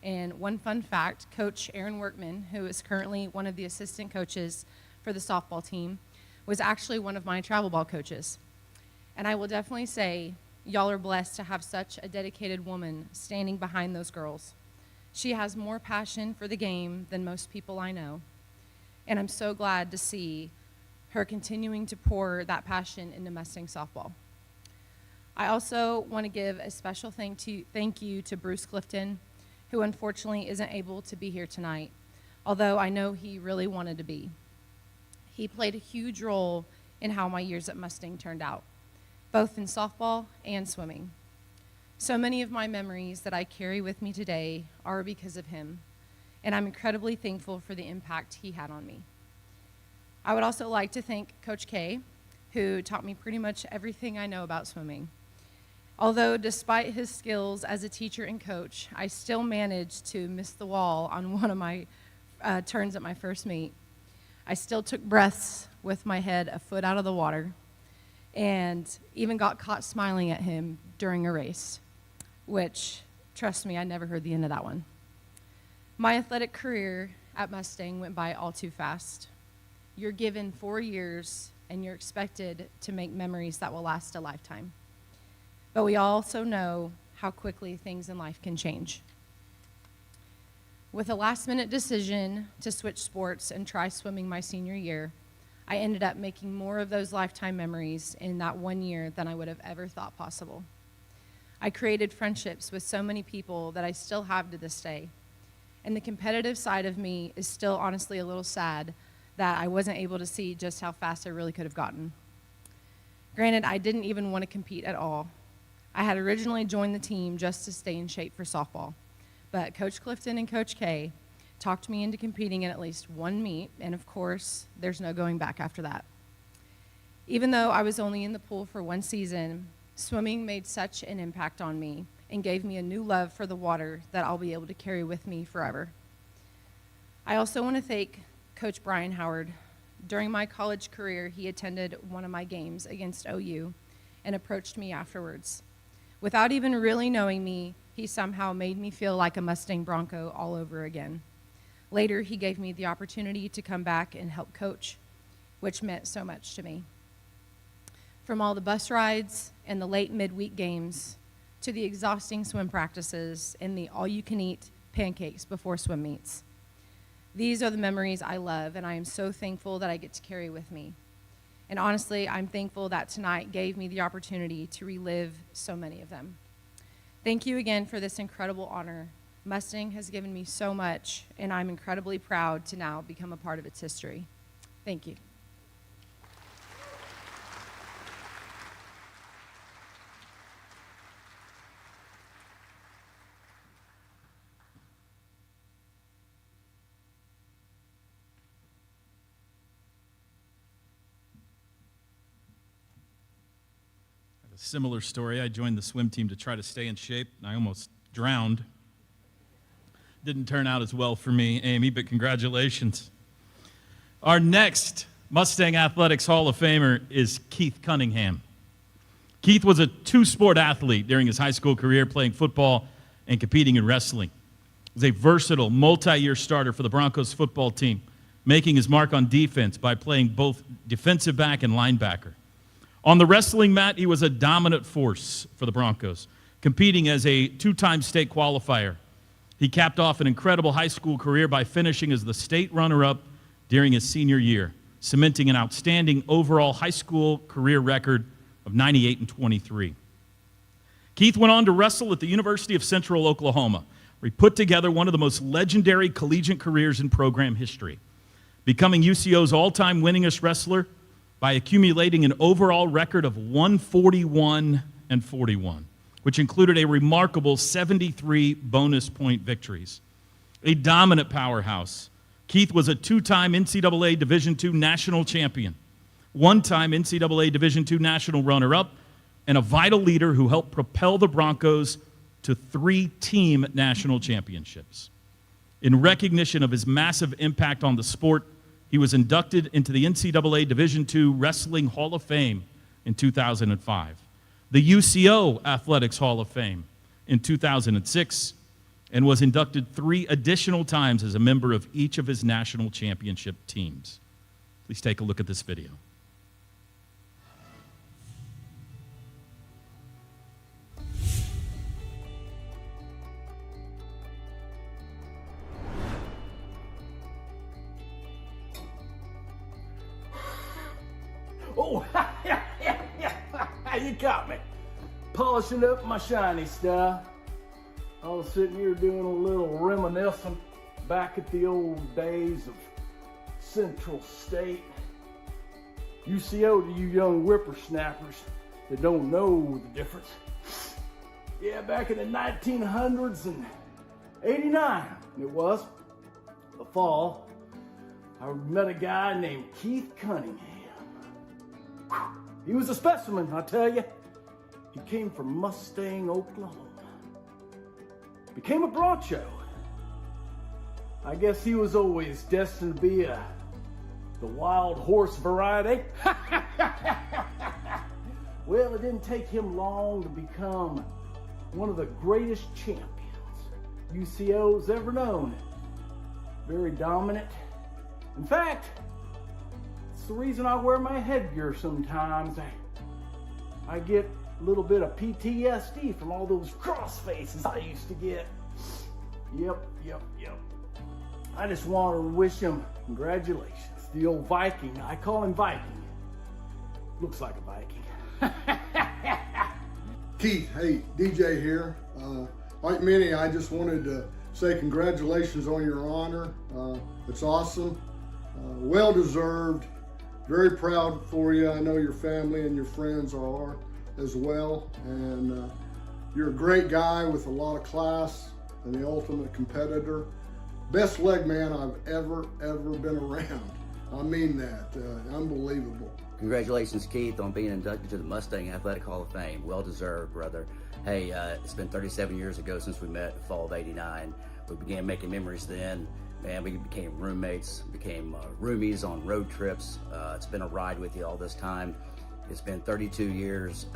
And one fun fact, Coach Aaron Workman, who is currently one of the assistant coaches for the softball team, was actually one of my travel ball coaches. And I will definitely say, y'all are blessed to have such a dedicated woman standing behind those girls. She has more passion for the game than most people I know. And I'm so glad to see her continuing to pour that passion into Mustang softball. I also want to give a special thank you to Bruce Clifton, who unfortunately isn't able to be here tonight, although I know he really wanted to be. He played a huge role in how my years at Mustang turned out, both in softball and swimming. So many of my memories that I carry with me today are because of him, and I'm incredibly thankful for the impact he had on me. I would also like to thank Coach K, who taught me pretty much everything I know about swimming. Although despite his skills as a teacher and coach, I still managed to miss the wall on one of my turns at my first meet. I still took breaths with my head a foot out of the water and even got caught smiling at him during a race, which, trust me, I never heard the end of that one. My athletic career at Mustang went by all too fast. You're given 4 years and you're expected to make memories that will last a lifetime. But we also know how quickly things in life can change. With a last-minute decision to switch sports and try swimming my senior year, I ended up making more of those lifetime memories in that 1 year than I would have ever thought possible. I created friendships with so many people that I still have to this day. And the competitive side of me is still honestly a little sad that I wasn't able to see just how fast I really could have gotten. Granted, I didn't even want to compete at all. I had originally joined the team just to stay in shape for softball, but Coach Clifton and Coach K talked me into competing in at least one meet, and of course, there's no going back after that. Even though I was only in the pool for one season, swimming made such an impact on me and gave me a new love for the water that I'll be able to carry with me forever. I also want to thank Coach Brian Howard. During my college career, he attended one of my games against OU and approached me afterwards. Without even really knowing me, he somehow made me feel like a Mustang Bronco all over again. Later, he gave me the opportunity to come back and help coach, which meant so much to me. From all the bus rides and the late midweek games to the exhausting swim practices and the all-you-can-eat pancakes before swim meets. These are the memories I love, and I am so thankful that I get to carry with me. And honestly, I'm thankful that tonight gave me the opportunity to relive so many of them. Thank you again for this incredible honor. Mustang has given me so much, and I'm incredibly proud to now become a part of its history. Thank you. A similar story. I joined the swim team to try to stay in shape, and I almost drowned. Didn't turn out as well for me, Amy, but congratulations. Our next Mustang Athletics Hall of Famer is Keith Cunningham. Keith was a two-sport athlete during his high school career, playing football and competing in wrestling. He was a versatile, multi-year starter for the Broncos football team, making his mark on defense by playing both defensive back and linebacker. On the wrestling mat, he was a dominant force for the Broncos, competing as a two-time state qualifier. He capped off an incredible high school career by finishing as the state runner-up during his senior year, cementing an outstanding overall high school career record of 98-23. Keith went on to wrestle at the University of Central Oklahoma, where he put together one of the most legendary collegiate careers in program history, becoming UCO's all-time winningest wrestler by accumulating an overall record of 141-41, which included a remarkable 73 bonus point victories. A dominant powerhouse, Keith was a two-time NCAA Division II national champion, one-time NCAA Division II national runner-up, and a vital leader who helped propel the Broncos to 3 team national championships. In recognition of his massive impact on the sport, he was inducted into the NCAA Division II Wrestling Hall of Fame in 2005, the UCO Athletics Hall of Fame in 2006, and was inducted 3 additional times as a member of each of his national championship teams. Please take a look at this video. Oh, you got me. Polishing up my shiny stuff. I was sitting here doing a little reminiscing back at the old days of Central State. UCO to you young whippersnappers that don't know the difference. Yeah, back in the 1900s and 89 it was, the fall, I met a guy named Keith Cunningham. He was a specimen, I tell you. He came from Mustang, Oklahoma. Became a Bronco. I guess he was always destined to be a the wild horse variety. Well, it didn't take him long to become one of the greatest champions UCO's ever known. Very dominant. In fact, it's the reason I wear my headgear sometimes. I get a little bit of PTSD from all those cross faces I used to get. Yep. I just want to wish him congratulations. The old Viking, I call him Viking. Looks like a Viking. Keith, hey, DJ here. Like many, I just wanted to say congratulations on your honor. It's awesome, well deserved, very proud for you. I know your family and your friends are as well, and you're a great guy with a lot of class and the ultimate competitor. Best leg man I've ever been around. I mean that, unbelievable. Congratulations, Keith, on being inducted to the Mustang Athletic Hall of Fame. Well deserved, brother. Hey, it's been 37 years ago since we met in the fall of '89. We began making memories then. Man, we became roommates, became roomies on road trips. It's been a ride with you all this time. It's been 32 years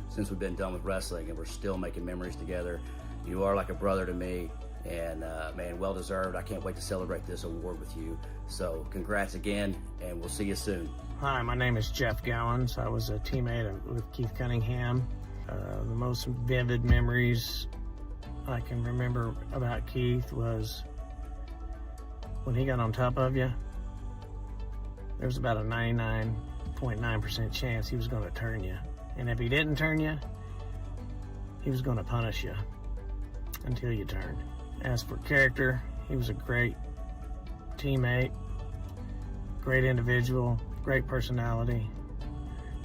since we've been done with wrestling, and we're still making memories together. You are like a brother to me, and man, well deserved. I can't wait to celebrate this award with you. So congrats again, and we'll see you soon. Hi, my name is Jeff Gowans. I was a teammate with Keith Cunningham. The most vivid memories I can remember about Keith was when he got on top of you, there was about a 99.9% chance he was going to turn you. And if he didn't turn you, he was going to punish you until you turned. As for character, he was a great teammate, great individual, great personality,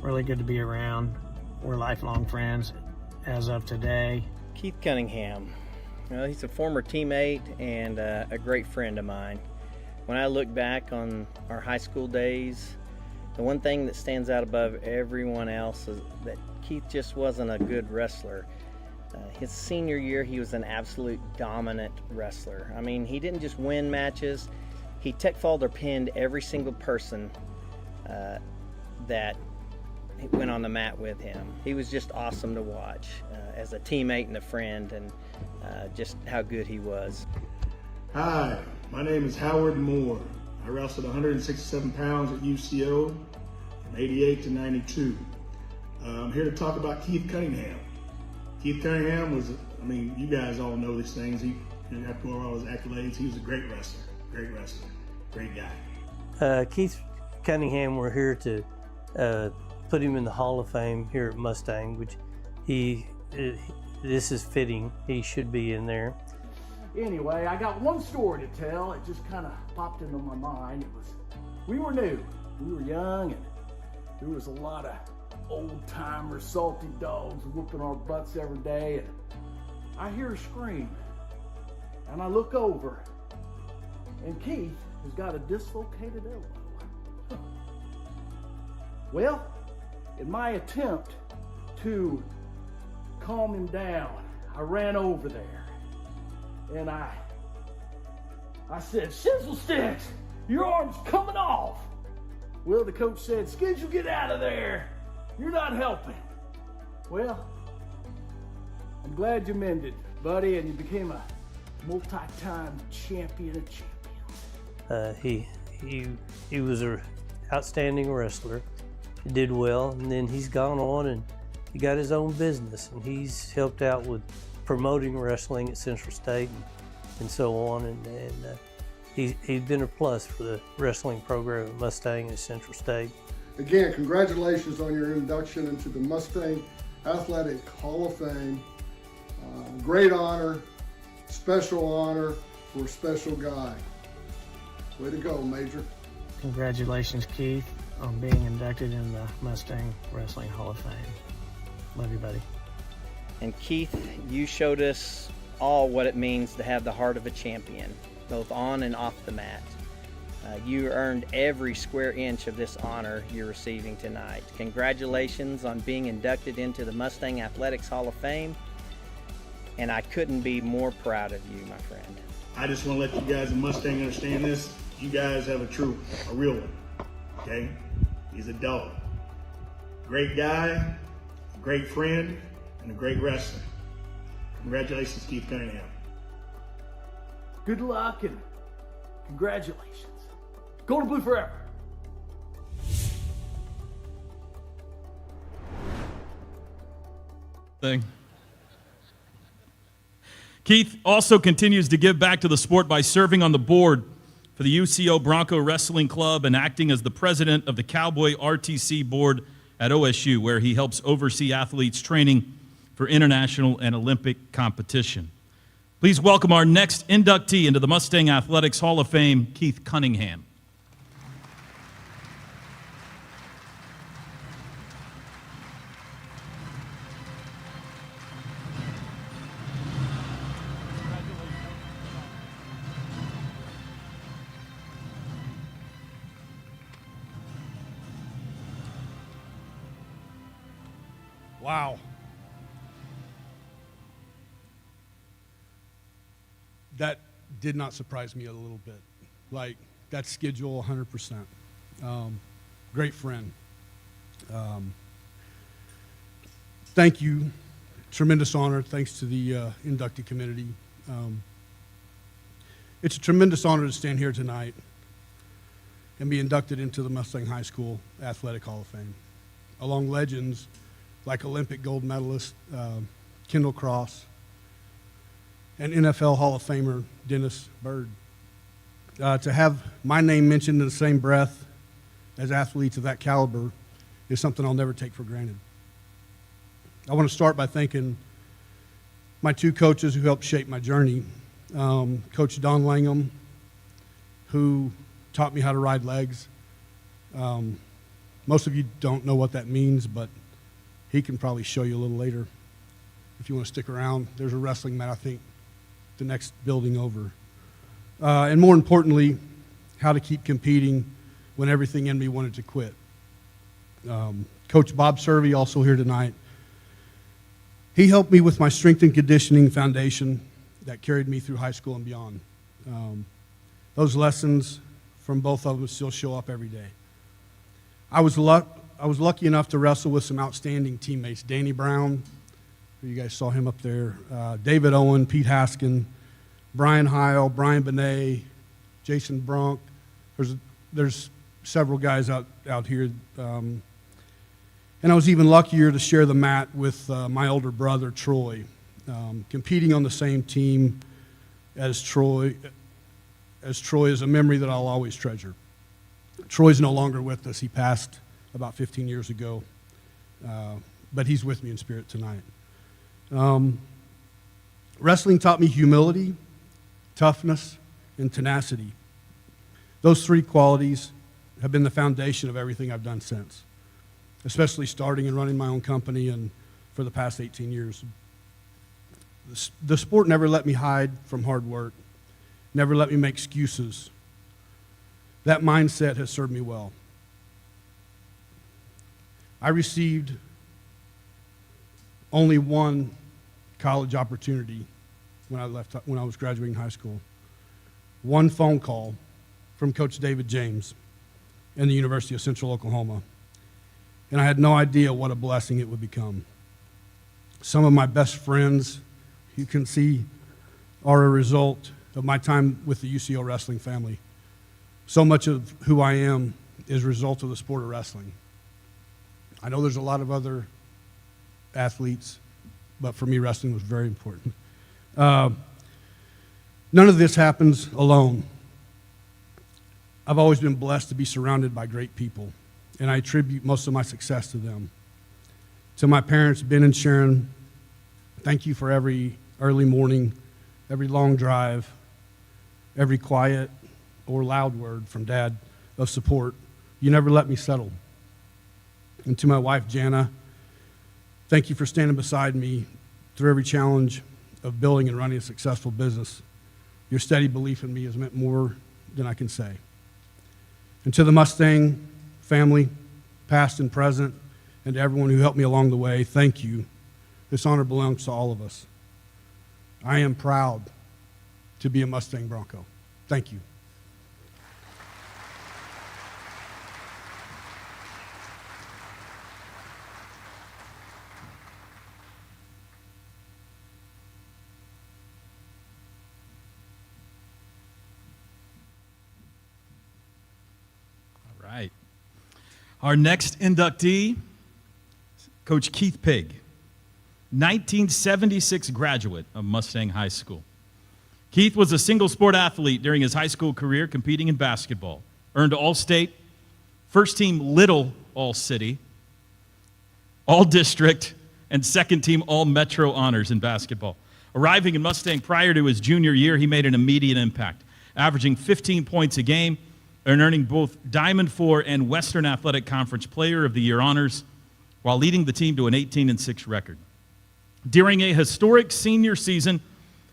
really good to be around. We're lifelong friends as of today. Keith Cunningham, he's a former teammate and a great friend of mine. When I look back on our high school days, the one thing that stands out above everyone else is that Keith just wasn't a good wrestler. His senior year, he was an absolute dominant wrestler. I mean, he didn't just win matches, he tech-falled or pinned every single person that went on the mat with him. He was just awesome to watch as a teammate and a friend, and just how good he was. Hi, my name is Howard Moore. I wrestled 167 pounds at UCO from 88 to 92. I'm here to talk about Keith Cunningham. Keith Cunningham was, I mean, you guys all know these things. He didn't have to go over all his accolades. He was a great wrestler, great guy. Keith Cunningham, we're here to put him in the Hall of Fame here at Mustang, which this is fitting. He should be in there. Anyway, I got one story to tell. It just kind of popped into my mind. We were new, we were young, and there was a lot of old-timer salty dogs whooping our butts every day, and I hear a scream, and I look over, and Keith has got a dislocated elbow. Well, in my attempt to calm him down, I ran over there, and I said, "Shizzle Sticks, your arm's coming off." Well, the coach said, "Skidge, you get out of there. You're not helping." Well, I'm glad you mended, buddy, and you became a multi-time champion of champions. He was an outstanding wrestler. He did well, and then he's gone on and he got his own business, and he's helped out with promoting wrestling at Central State and so on, and he's been a plus for the wrestling program at Mustang and Central State. Again, congratulations on your induction into the Mustang Athletic Hall of Fame. Great honor, special honor for a special guy. Way to go, Major. Congratulations, Keith, on being inducted in the Mustang Wrestling Hall of Fame. Love you, buddy. And Keith, you showed us all what it means to have the heart of a champion, both on and off the mat. You earned every square inch of this honor you're receiving tonight. Congratulations on being inducted into the Mustang Athletics Hall of Fame, and I couldn't be more proud of you, my friend. I just want to let you guys in Mustang understand this. you guys have a real one, okay? He's a dog. Great guy, a great friend, and a great wrestler. Congratulations, Keith Cunningham. Good luck and congratulations. Golden Blue forever. Thing. Keith also continues to give back to the sport by serving on the board for the UCO Bronco Wrestling Club and acting as the president of the Cowboy RTC board at OSU, where he helps oversee athletes training for international and Olympic competition. Please welcome our next inductee into the Mustang Athletics Hall of Fame, Keith Cunningham. Wow. That did not surprise me a little bit. Like, that schedule 100%. Great friend. Thank you. Tremendous honor. Thanks to the inductee community. It's a tremendous honor to stand here tonight and be inducted into the Mustang High School Athletic Hall of Fame, along legends like Olympic gold medalist Kendall Cross and NFL Hall of Famer Dennis Byrd. To have my name mentioned in the same breath as athletes of that caliber is something I'll never take for granted. I want to start by thanking my two coaches who helped shape my journey. Coach Don Langham, who taught me how to ride legs. Most of you don't know what that means, but he can probably show you a little later if you want to stick around. There's a wrestling mat, I think, the next building over. And more importantly, how to keep competing when everything in me wanted to quit. Coach Bob Servey, also here tonight, he helped me with my strength and conditioning foundation that carried me through high school and beyond. Those lessons from both of them still show up every day. I was lucky enough to wrestle with some outstanding teammates. Danny Brown, who you guys saw him up there, David Owen, Pete Haskin, Brian Heil, Brian Benet, Jason Brunk. There's several guys out here. And I was even luckier to share the mat with my older brother, Troy, competing on the same team as Troy is a memory that I'll always treasure. Troy's no longer with us. He passed about 15 years ago, but he's with me in spirit tonight. Wrestling taught me humility, toughness, and tenacity. Those three qualities have been the foundation of everything I've done since, especially starting and running my own company and for the past 18 years. The sport never let me hide from hard work, never let me make excuses. That mindset has served me well. I received only one college opportunity when I was graduating high school. One phone call from Coach David James in the University of Central Oklahoma. And I had no idea what a blessing it would become. Some of my best friends, you can see, are a result of my time with the UCO wrestling family. So much of who I am is a result of the sport of wrestling. I know there's a lot of other athletes, but for me, wrestling was very important. None of this happens alone. I've always been blessed to be surrounded by great people, and I attribute most of my success to them. To my parents, Ben and Sharon, thank you for every early morning, every long drive, every quiet or loud word from Dad of support. You never let me settle. And to my wife, Jana, thank you for standing beside me through every challenge of building and running a successful business. Your steady belief in me has meant more than I can say. And to the Mustang family, past and present, and to everyone who helped me along the way, thank you. This honor belongs to all of us. I am proud to be a Mustang Bronco. Thank you. Our next inductee, Coach Keith Pig, 1976 graduate of Mustang High School. Keith was a single-sport athlete during his high school career, competing in basketball. Earned All-State, first-team Little All-City, All-District, and second-team All-Metro honors in basketball. Arriving in Mustang prior to his junior year, he made an immediate impact, averaging 15 points a game and earning both Diamond 4 and Western Athletic Conference Player of the Year honors, while leading the team to an 18-6 record. During a historic senior season,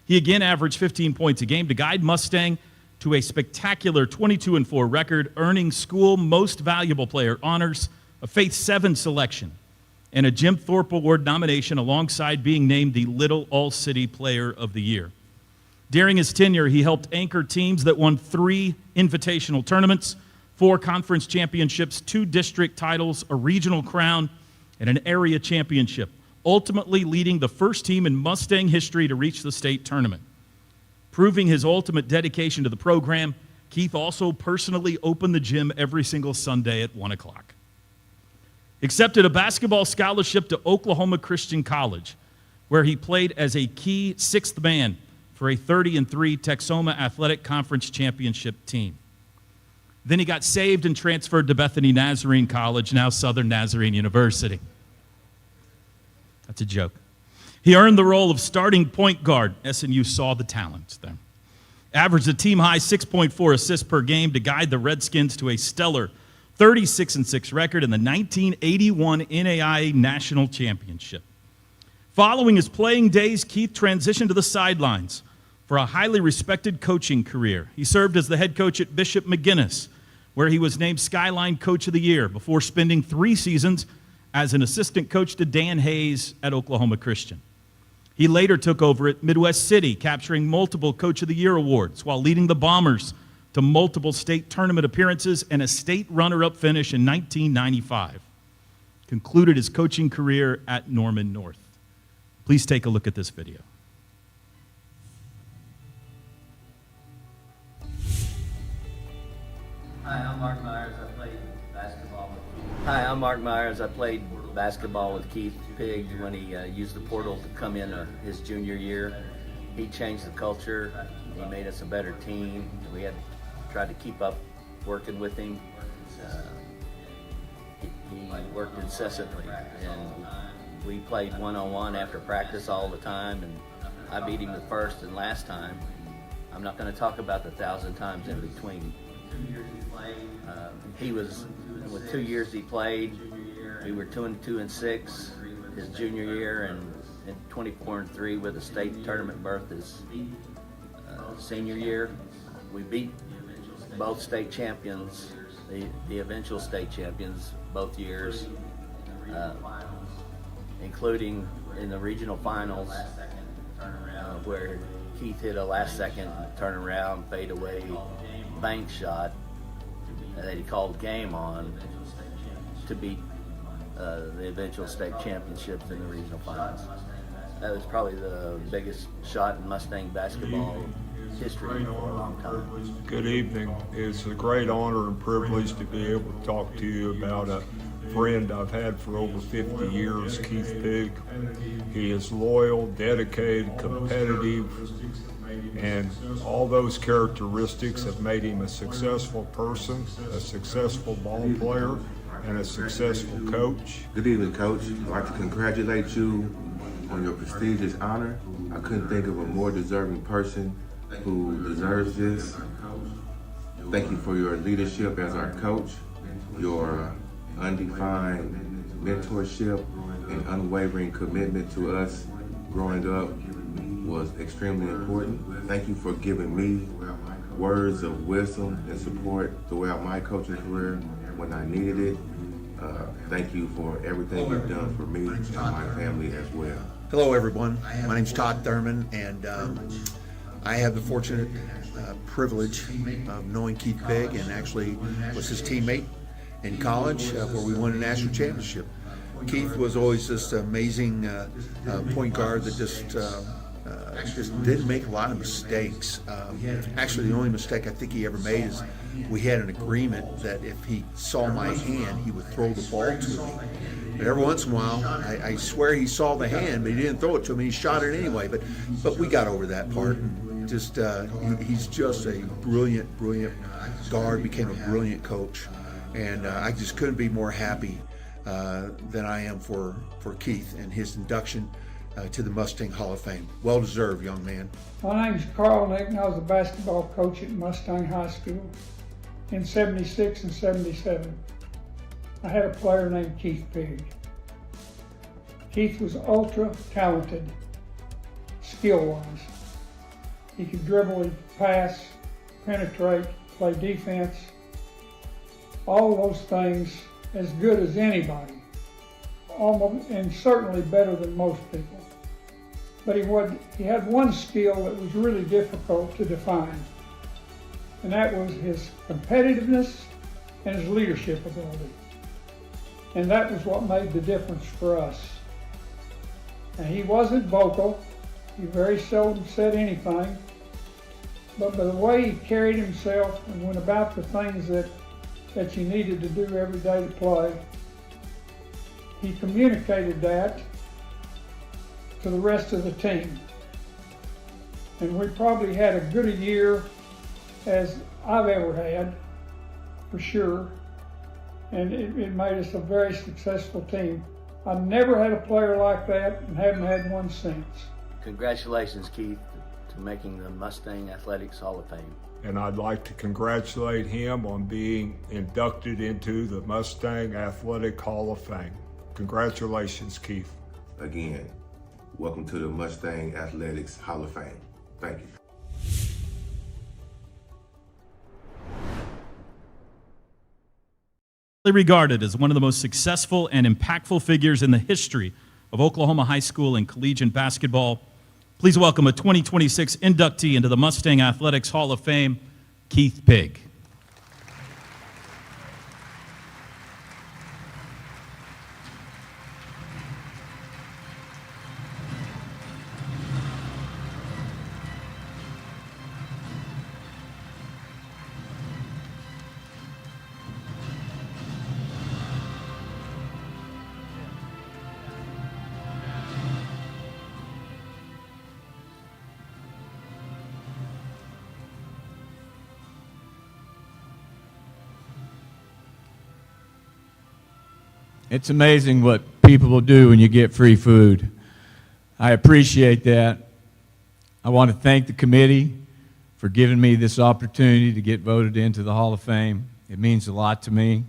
he again averaged 15 points a game to guide Mustang to a spectacular 22-4 record, earning school Most Valuable Player honors, a Faith 7 selection, and a Jim Thorpe Award nomination alongside being named the Little All-City Player of the Year. During his tenure, he helped anchor teams that won 3 invitational tournaments, 4 conference championships, 2 district titles, a regional crown, and an area championship, ultimately leading the first team in Mustang history to reach the state tournament. Proving his ultimate dedication to the program, Keith also personally opened the gym every single Sunday at 1 o'clock. Accepted a basketball scholarship to Oklahoma Christian College, where he played as a key 6th man for a 30-3 Texoma Athletic Conference Championship team. Then he got saved and transferred to Bethany Nazarene College, now Southern Nazarene University. That's a joke. He earned the role of starting point guard. SNU saw the talent there. Averaged a team-high 6.4 assists per game to guide the Redskins to a stellar 36-6 record in the 1981 NAIA National Championship. Following his playing days, Keith transitioned to the sidelines for a highly respected coaching career. He served as the head coach at Bishop McGuinness, where he was named Skyline Coach of the Year before spending 3 seasons as an assistant coach to Dan Hayes at Oklahoma Christian. He later took over at Midwest City, capturing multiple Coach of the Year awards while leading the Bombers to multiple state tournament appearances and a state runner-up finish in 1995. Concluded his coaching career at Norman North. Please take a look at this video. Hi, I'm Mark Myers. I played basketball with Keith. Hi, I'm Mark Myers. I played basketball with Keith Pig when he used the portal to come in his junior year. He changed the culture. He made us a better team. We had tried to keep up working with him. He worked incessantly, and we played one-on-one after practice all the time, and I beat him the first and last time. I'm not going to talk about the 1,000 times in between. He was, with 2 years he played, we were 2-6 his junior year, and 24-3 with a state tournament berth his senior year. We beat both state champions, the eventual state champions, both years, including in the regional finals, where Keith hit a last-second turnaround, fadeaway bank shot that he called game on to beat the eventual state championships in the regional finals. That was probably the biggest shot in Mustang basketball history for a long time. Good evening. It's a great honor and privilege to be able to talk to you about a friend I've had for over 50 years, Keith Pig. He is loyal, dedicated, competitive, and all those characteristics have made him a successful person, a successful ball player, and a successful coach. Good evening, Coach. I'd like to congratulate you on your prestigious honor. I couldn't think of a more deserving person who deserves this. Thank you for your leadership as our coach, your undefined mentorship and unwavering commitment to us growing up was extremely important. Thank you for giving me words of wisdom and support throughout my coaching career when I needed it. Thank you for everything you've done for me and my family as well. Hello everyone, my name's Todd Thurman, and I have the fortunate privilege of knowing Keith Pig, and actually was his teammate in college where we won a national championship. Keith was always this amazing point guard that just just didn't make a lot of mistakes. Actually, the only mistake I think he ever made is we had an agreement that if he saw my hand, he would throw the ball to me. But every once in a while, I swear he saw the hand, but he didn't throw it to me. He shot it anyway. But we got over that part. And he's just a brilliant guard. Became a brilliant coach, and I just couldn't be more happy than I am for Keith and his induction to the Mustang Hall of Fame. Well deserved, young man. My name's Carl Nick, and I was a basketball coach at Mustang High School in '76 and '77. I had a player named Keith Pig. Keith was ultra talented, skill-wise. He could dribble, he could pass, penetrate, play defense, all those things as good as anybody, almost, and certainly better than most people. But he had one skill that was really difficult to define, and that was his competitiveness and his leadership ability. And that was what made the difference for us. And he wasn't vocal. He very seldom said anything. But by the way he carried himself and went about the things that you needed to do every day to play, he communicated that to the rest of the team. And we probably had as good a year as I've ever had, for sure. And it made us a very successful team. I've never had a player like that and haven't had one since. Congratulations, Keith, to making the Mustang Athletics Hall of Fame. And I'd like to congratulate him on being inducted into the Mustang Athletic Hall of Fame. Congratulations, Keith. Again, welcome to the Mustang Athletics Hall of Fame. Thank you. Regarded as one of the most successful and impactful figures in the history of Oklahoma high school and collegiate basketball, please welcome a 2026 inductee into the Mustang Athletics Hall of Fame, Keith Pig. It's amazing what people will do when you get free food. I appreciate that. I want to thank the committee for giving me this opportunity to get voted into the Hall of Fame. It means a lot to me.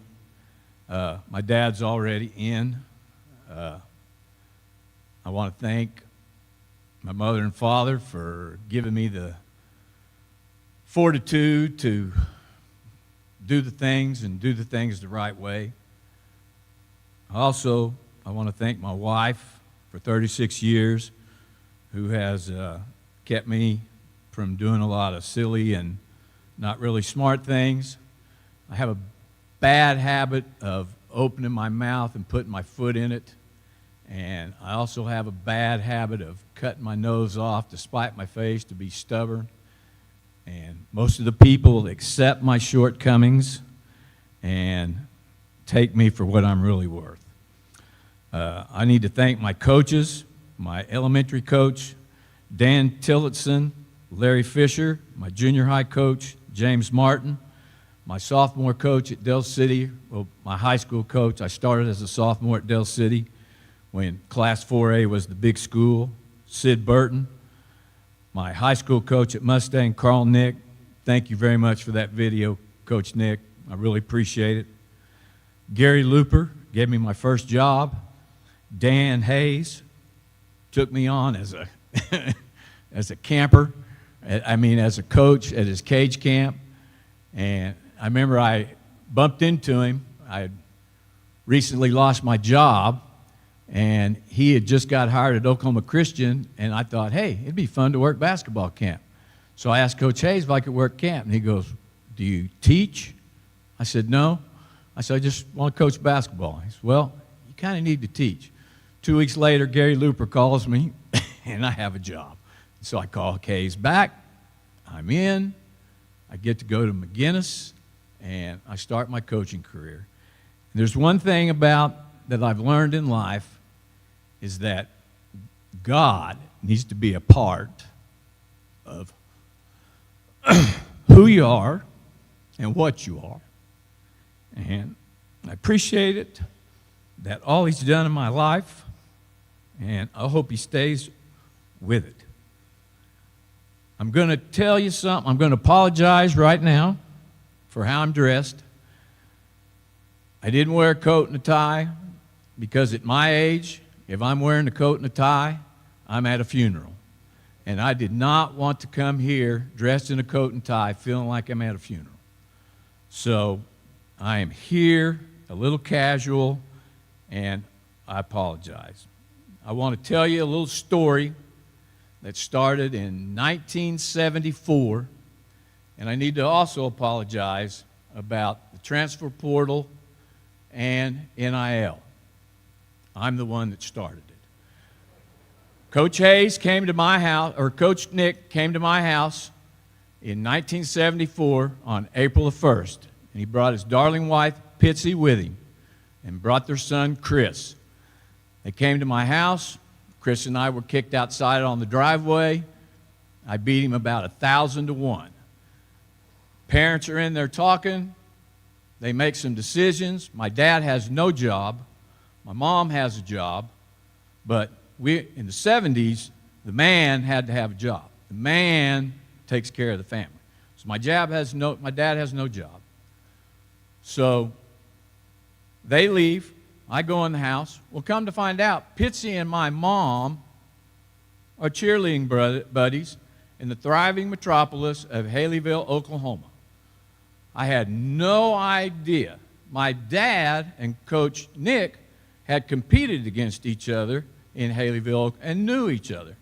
My dad's already in. I want to thank my mother and father for giving me the fortitude to do the things and do the things the right way. Also, I want to thank my wife for 36 years, who has kept me from doing a lot of silly and not really smart things. I have a bad habit of opening my mouth and putting my foot in it. And I also have a bad habit of cutting my nose off to spite my face, to be stubborn. And most of the people accept my shortcomings and take me for what I'm really worth. I need to thank my coaches, my elementary coach, Dan Tillotson, Larry Fisher, my junior high coach, James Martin, my sophomore coach at Del City, well, my high school coach. I started as a sophomore at Del City when Class 4A was the big school, Sid Burton. My high school coach at Mustang, Carl Nick. Thank you very much for that video, Coach Nick. I really appreciate it. Gary Looper gave me my first job. Dan Hayes took me on as a as a camper, as a coach at his cage camp. And I remember I bumped into him. I had recently lost my job, and he had just got hired at Oklahoma Christian, and I thought, hey, it'd be fun to work basketball camp. So I asked Coach Hayes if I could work camp, and he goes, do you teach? I said, no. I said, I just want to coach basketball. He said, well, you kind of need to teach. 2 weeks later, Gary Looper calls me, and I have a job. So I call Kay's back. I'm in. I get to go to McGinnis, and I start my coaching career. And there's one thing that I've learned in life is that God needs to be a part of who you are and what you are. And I appreciate it, that all He's done in my life, and I hope He stays with it. I'm going to tell you something. I'm going to apologize right now for how I'm dressed. I didn't wear a coat and a tie because at my age, if I'm wearing a coat and a tie, I'm at a funeral. And I did not want to come here dressed in a coat and tie feeling like I'm at a funeral. So I am here, a little casual, and I apologize. I want to tell you a little story that started in 1974, and I need to also apologize about the transfer portal and NIL. I'm the one that started it. Coach Hayes came to my house, or Coach Nick came to my house in 1974 on April the 1st, and he brought his darling wife, Pitsy, with him, and brought their son, Chris. They came to my house. Chris and I were kicked outside on the driveway. I beat him about 1,000 to 1. Parents are in there talking. They make some decisions. My dad has no job. My mom has a job. But in the 70s, the man had to have a job. The man takes care of the family. So my dad has no job. So they leave. I go in the house. Well, come to find out, Pitsy and my mom are cheerleading buddies in the thriving metropolis of Haleyville, Oklahoma. I had no idea. My dad and Coach Nick had competed against each other in Haleyville and knew each other.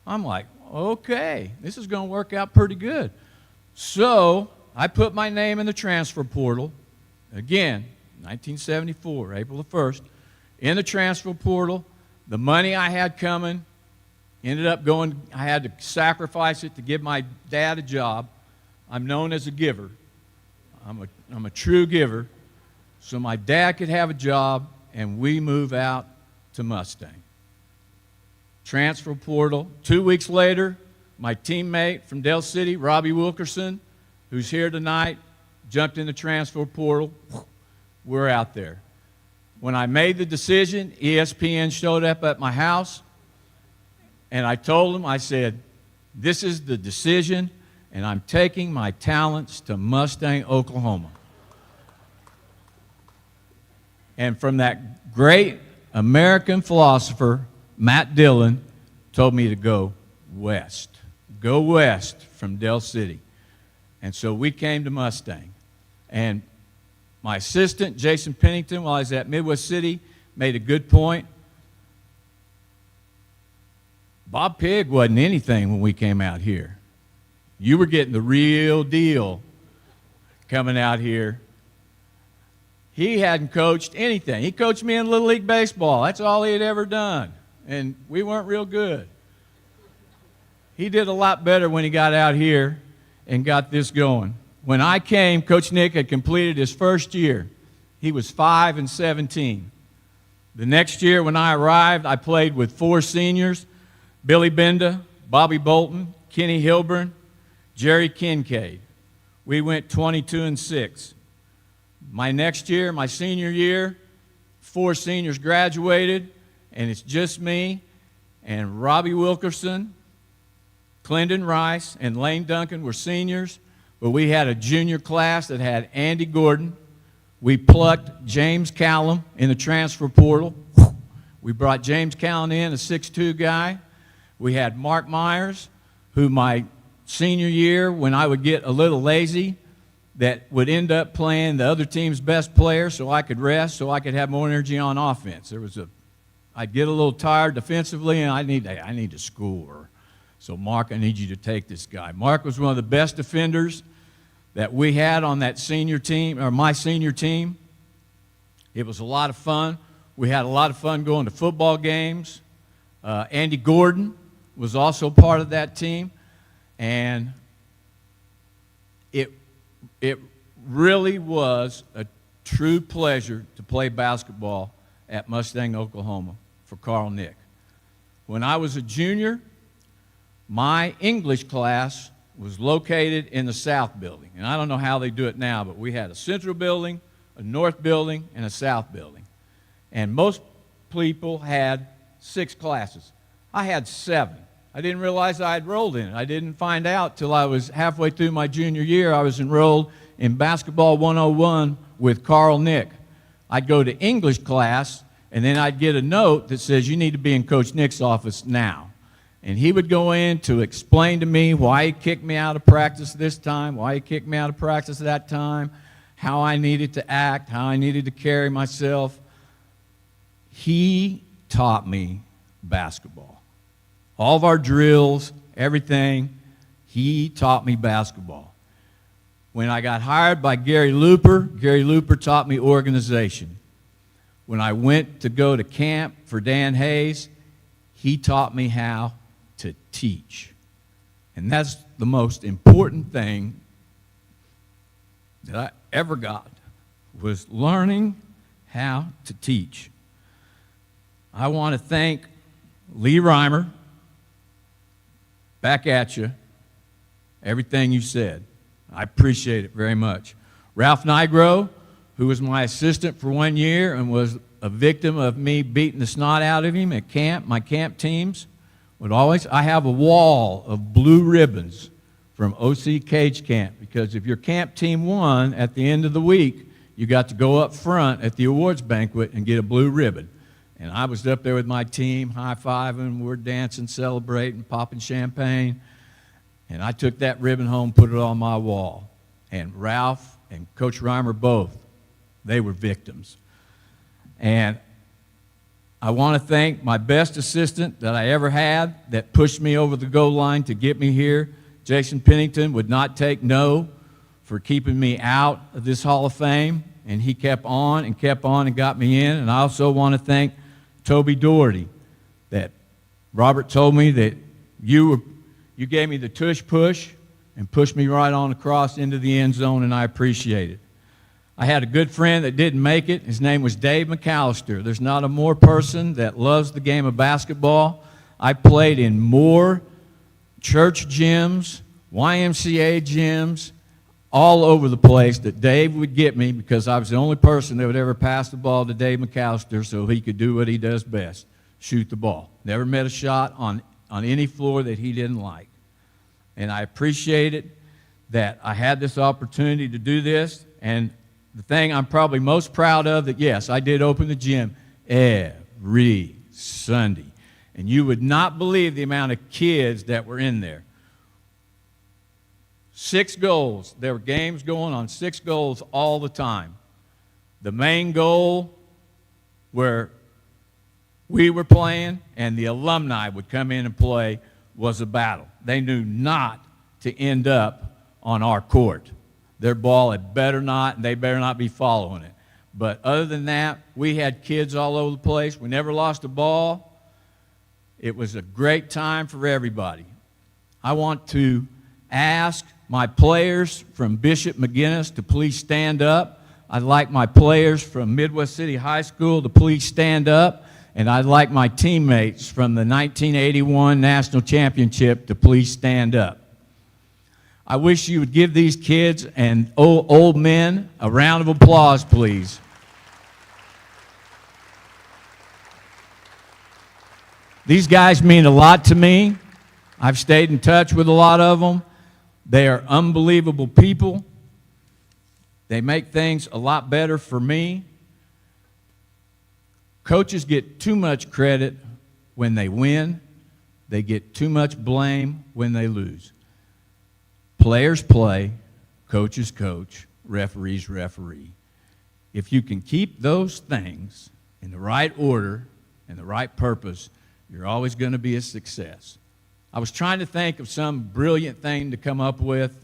I'm like, okay, this is going to work out pretty good. So I put my name in the transfer portal. Again, 1974, April the 1st, in the transfer portal. The money I had coming ended up going, I had to sacrifice it to give my dad a job. I'm known as a giver. I'm a true giver. So my dad could have a job, and we move out to Mustang. Transfer portal. 2 weeks later, my teammate from Dell City, Robbie Wilkerson, who's here tonight, jumped in the transfer portal. We're out there. When I made the decision, ESPN showed up at my house, and I told them, I said, this is the decision, and I'm taking my talents to Mustang, Oklahoma. And from that great American philosopher, Matt Dillon, told me to go west. Go west from Dell City. And so we came to Mustang. And my assistant, Jason Pennington, while I was at Midwest City, made a good point. Bob Pigg wasn't anything when we came out here. You were getting the real deal coming out here. He hadn't coached anything. He coached me in Little League Baseball. That's all he had ever done. And we weren't real good. He did a lot better when he got out here and got this going. When I came, Coach Nick had completed his first year. He was 5-17. The next year when I arrived, I played with 4 seniors, Billy Benda, Bobby Bolton, Kenny Hilburn, Jerry Kincaid. We went 22-6. My next year, my senior year, 4 seniors graduated, and it's just me and Robbie Wilkerson, Clendon Rice, and Lane Duncan were seniors. But we had a junior class that had Andy Gordon. We plucked James Callum in the transfer portal. We brought James Callum in, a 6'2" guy. We had Mark Myers, who my senior year, when I would get a little lazy, that would end up playing the other team's best player so I could rest, so I could have more energy on offense. I'd get a little tired defensively, and I need to score. So, Mark, I need you to take this guy. Mark was one of the best defenders that we had on that senior team, or my senior team. It was a lot of fun. We had a lot of fun going to football games. Andy Gordon was also part of that team, and it really was a true pleasure to play basketball at Mustang, Oklahoma for Carl Nick. When I was a junior, my English class was located in the South Building. And I don't know how they do it now, but we had a Central Building, a North Building, and a South Building. And most people had 6 classes. I had 7. I didn't realize I had enrolled in it. I didn't find out till I was halfway through my junior year. I was enrolled in Basketball 101 with Carl Nick. I'd go to English class, and then I'd get a note that says, you need to be in Coach Nick's office now. And he would go in to explain to me why he kicked me out of practice this time, why he kicked me out of practice that time, how I needed to act, how I needed to carry myself. He taught me basketball. All of our drills, everything, he taught me basketball. When I got hired by Gary Looper taught me organization. When I went to go to camp for Dan Hayes, he taught me how to teach. And that's the most important thing that I ever got, was learning how to teach. I want to thank Lee Reimer, back at you, everything you said. I appreciate it very much. Ralph Nigro, who was my assistant for 1 year and was a victim of me beating the snot out of him at camp, my camp teams, I have a wall of blue ribbons from OC Cage Camp, because if your camp team won at the end of the week, you got to go up front at the awards banquet and get a blue ribbon. And I was up there with my team, high-fiving, we're dancing, celebrating, popping champagne. And I took that ribbon home, put it on my wall. And Ralph and Coach Reimer both, they were victims. And I want to thank my best assistant that I ever had that pushed me over the goal line to get me here. Jason Pennington would not take no for keeping me out of this Hall of Fame, and he kept on and got me in. And I also want to thank Toby Doherty, that Robert told me that you gave me the tush push and pushed me right on across into the end zone, and I appreciate it. I had a good friend that didn't make it. His name was Dave McAllister. There's not a more person that loves the game of basketball. I played in more church gyms, YMCA gyms, all over the place that Dave would get me, because I was the only person that would ever pass the ball to Dave McAllister so he could do what he does best, shoot the ball. Never met a shot on any floor that he didn't like. And I appreciated that I had this opportunity to do this. And the thing I'm probably most proud of, that yes, I did open the gym every Sunday. And you would not believe the amount of kids that were in there. 6 goals. There were games going on 6 goals all the time. The main goal where we were playing and the alumni would come in and play was a battle. They knew not to end up on our court. Their ball had better not, and they better not be following it. But other than that, we had kids all over the place. We never lost a ball. It was a great time for everybody. I want to ask my players from Bishop McGinnis to please stand up. I'd like my players from Midwest City High School to please stand up. And I'd like my teammates from the 1981 National Championship to please stand up. I wish you would give these kids and old men a round of applause, please. These guys mean a lot to me. I've stayed in touch with a lot of them. They are unbelievable people. They make things a lot better for me. Coaches get too much credit when they win. They get too much blame when they lose. Players play, coaches coach, referees referee. If you can keep those things in the right order and the right purpose, you're always going to be a success. I was trying to think of some brilliant thing to come up with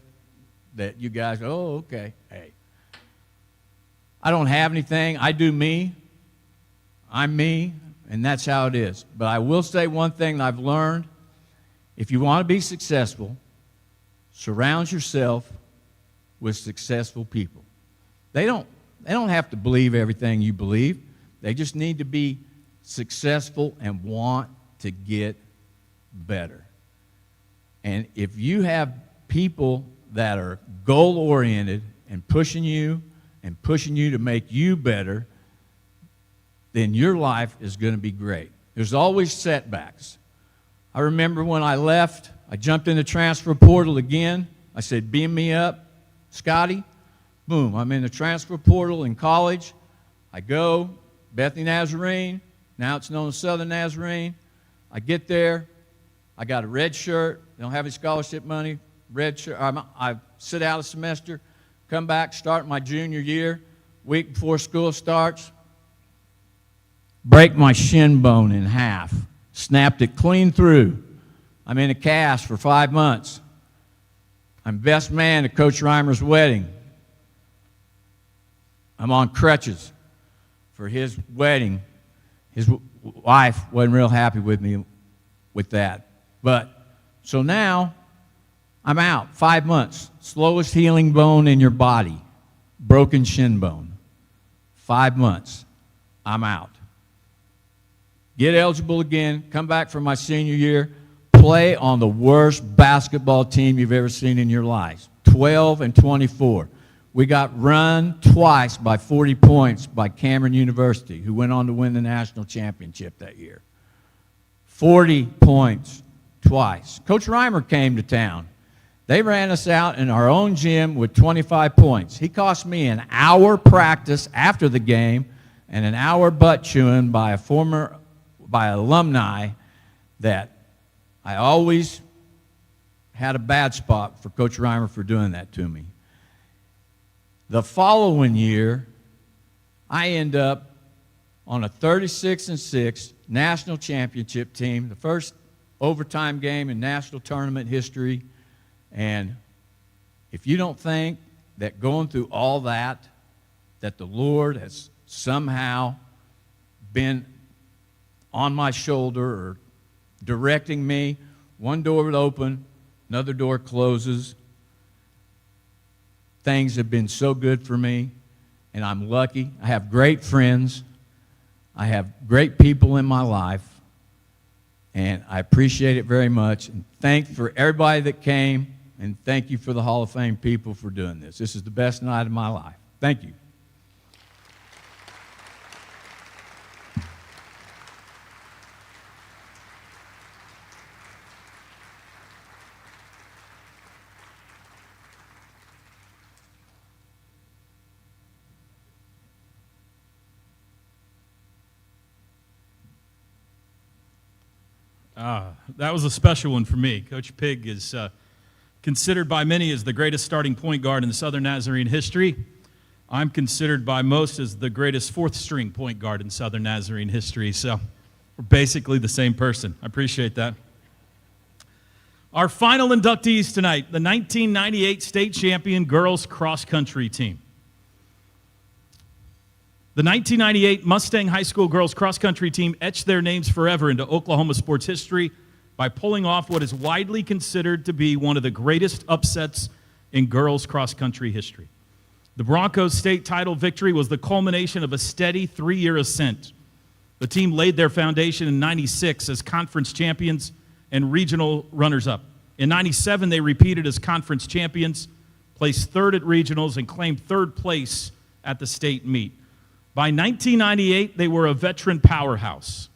that you guys, oh, okay, hey. I don't have anything. I do me. I'm me, and that's how it is. But I will say one thing that I've learned If you want to be successful, surround yourself with successful people. They don't have to believe everything you believe. They just need to be successful and want to get better. And if you have people that are goal-oriented and pushing you to make you better, then your life is going to be great. There's always setbacks. I remember when I left, I jumped in the transfer portal again. I said, beam me up, Scotty. Boom, I'm in the transfer portal in college. I go, Bethany Nazarene, now it's known as Southern Nazarene. I get there, I got a red shirt, they don't have any scholarship money, red shirt. I sit out a semester, come back, start my junior year, week before school starts, break my shin bone in half, snapped it clean through. I'm in a cast for 5 months. I'm best man at Coach Reimer's wedding. I'm on crutches for his wedding. His wife wasn't real happy with me with that. But, so now, I'm out 5 months. Slowest healing bone in your body. Broken shin bone. 5 months. I'm out. Get eligible again, come back for my senior year, play on the worst basketball team you've ever seen in your lives. 12-24. We got run twice by 40 points by Cameron University, who went on to win the national championship that year. 40 points twice. Coach Reimer came to town. They ran us out in our own gym with 25 points. He cost me an hour practice after the game and an hour butt chewing by alumni that I always had a bad spot for Coach Reimer for doing that to me. The following year, I end up on a 36-6 national championship team, the first overtime game in national tournament history. And if you don't think that going through all that, that the Lord has somehow been on my shoulder or directing me, one door would open, another door closes. Things have been so good for me, and I'm lucky. I have great friends. I have great people in my life, and I appreciate it very much. And thank for everybody that came, and thank you for the Hall of Fame people for doing this. This is the best night of my life. Thank you. That was a special one for me. Coach Pig is considered by many as the greatest starting point guard in the Southern Nazarene history. I'm considered by most as the greatest fourth-string point guard in Southern Nazarene history, so we're basically the same person. I appreciate that. Our final inductees tonight, the 1998 state champion girls cross-country team. The 1998 Mustang High School girls cross-country team etched their names forever into Oklahoma sports history by pulling off what is widely considered to be one of the greatest upsets in girls cross-country history. The Broncos' state title victory was the culmination of a steady 3-year ascent. The team laid their foundation in '96 as conference champions and regional runners-up. In '97, they repeated as conference champions, placed third at regionals, and claimed third place at the state meet. By 1998, they were a veteran powerhouse,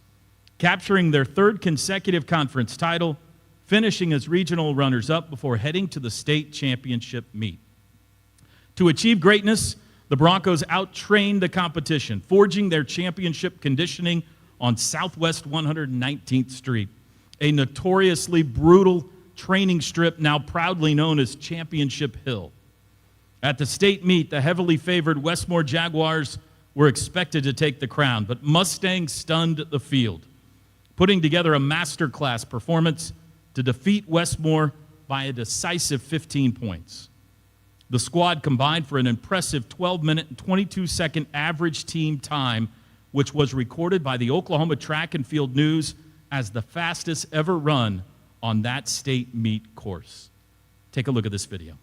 capturing their third consecutive conference title, finishing as regional runners-up before heading to the state championship meet. To achieve greatness, the Broncos out-trained the competition, forging their championship conditioning on Southwest 119th Street, a notoriously brutal training strip now proudly known as Championship Hill. At the state meet, the heavily favored Westmore Jaguars were expected to take the crown, but Mustang stunned the field, putting together a masterclass performance to defeat Westmore by a decisive 15 points. The squad combined for an impressive 12-minute and 22-second average team time, which was recorded by the Oklahoma Track and Field News as the fastest ever run on that state meet course. Take a look at this video.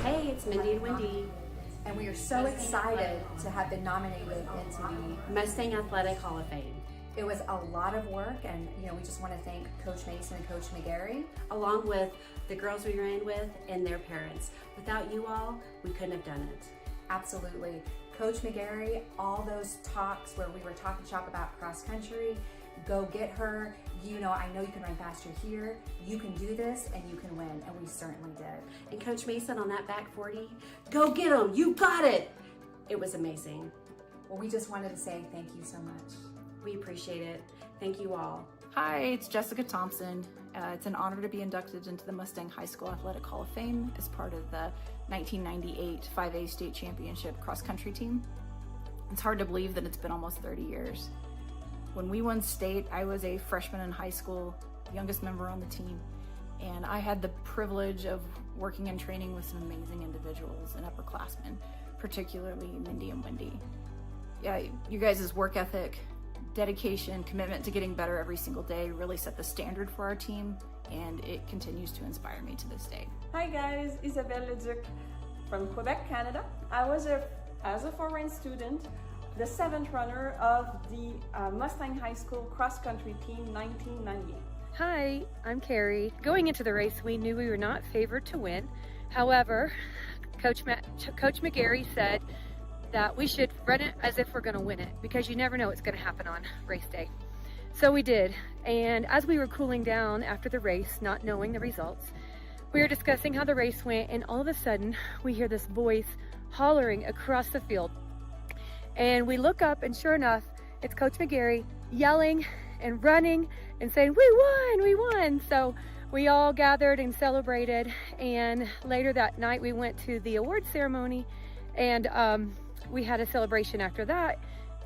Hey, it's Mindy and Wendy. And we are so excited to have been nominated into the Mustang Athletic Hall of Fame. It was a lot of work, and we just want to thank Coach Mason and Coach McGarry, along with the girls we ran with and their parents. Without you all, we couldn't have done it. Absolutely. Coach McGarry, all those talks where we were talking shop about cross country, go get her. I know you can run faster here. You can do this, and you can win, and we certainly did. And Coach Mason on that back 40, go get them, you got it. It was amazing. Well, we just wanted to say thank you so much. We appreciate it. Thank you all. Hi, it's Jessica Thompson. It's an honor to be inducted into the Mustang High School Athletic Hall of Fame as part of the 1998 5A State Championship cross-country team. It's hard to believe that it's been almost 30 years. When we won state, I was a freshman in high school, youngest member on the team, and I had the privilege of working and training with some amazing individuals and upperclassmen, particularly Mindy and Wendy. Yeah, you guys' work ethic, dedication, commitment to getting better every single day really set the standard for our team, and it continues to inspire me to this day. Hi guys, Isabelle Leduc from Quebec, Canada. I was as a foreign student, the 7th runner of the Mustang High School cross-country team 1998. Hi, I'm Carrie. Going into the race, we knew we were not favored to win. However, Coach McGarry said that we should run it as if we're going to win it, because you never know what's going to happen on race day. So we did, and as we were cooling down after the race, not knowing the results, we were discussing how the race went, and all of a sudden, we hear this voice hollering across the field. And we look up, and sure enough, it's Coach McGarry yelling and running and saying, we won! So we all gathered and celebrated, and later that night we went to the award ceremony, and we had a celebration after that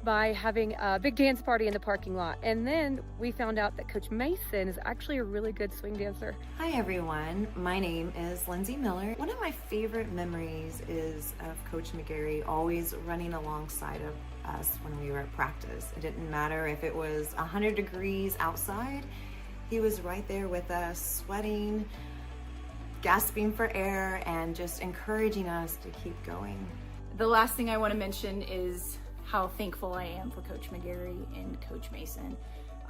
by having a big dance party in the parking lot. And then we found out that Coach Mason is actually a really good swing dancer. Hi everyone, my name is Lindsay Miller. One of my favorite memories is of Coach McGarry always running alongside of us when we were at practice. It didn't matter if it was 100 degrees outside, he was right there with us, sweating, gasping for air, and just encouraging us to keep going. The last thing I want to mention is how thankful I am for Coach McGarry and Coach Mason.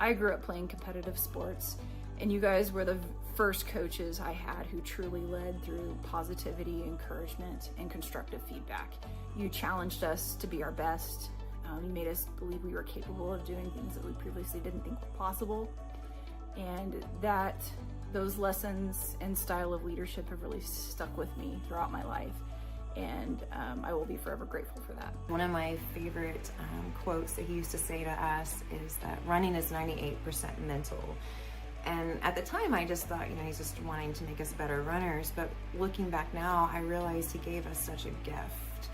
I grew up playing competitive sports, and you guys were the first coaches I had who truly led through positivity, encouragement, and constructive feedback. You challenged us to be our best. You made us believe we were capable of doing things that we previously didn't think were possible. And those lessons and style of leadership have really stuck with me throughout my life. And I will be forever grateful for that. One of my favorite quotes that he used to say to us is that running is 98% mental. And at the time I just thought, he's just wanting to make us better runners. But looking back now, I realized he gave us such a gift.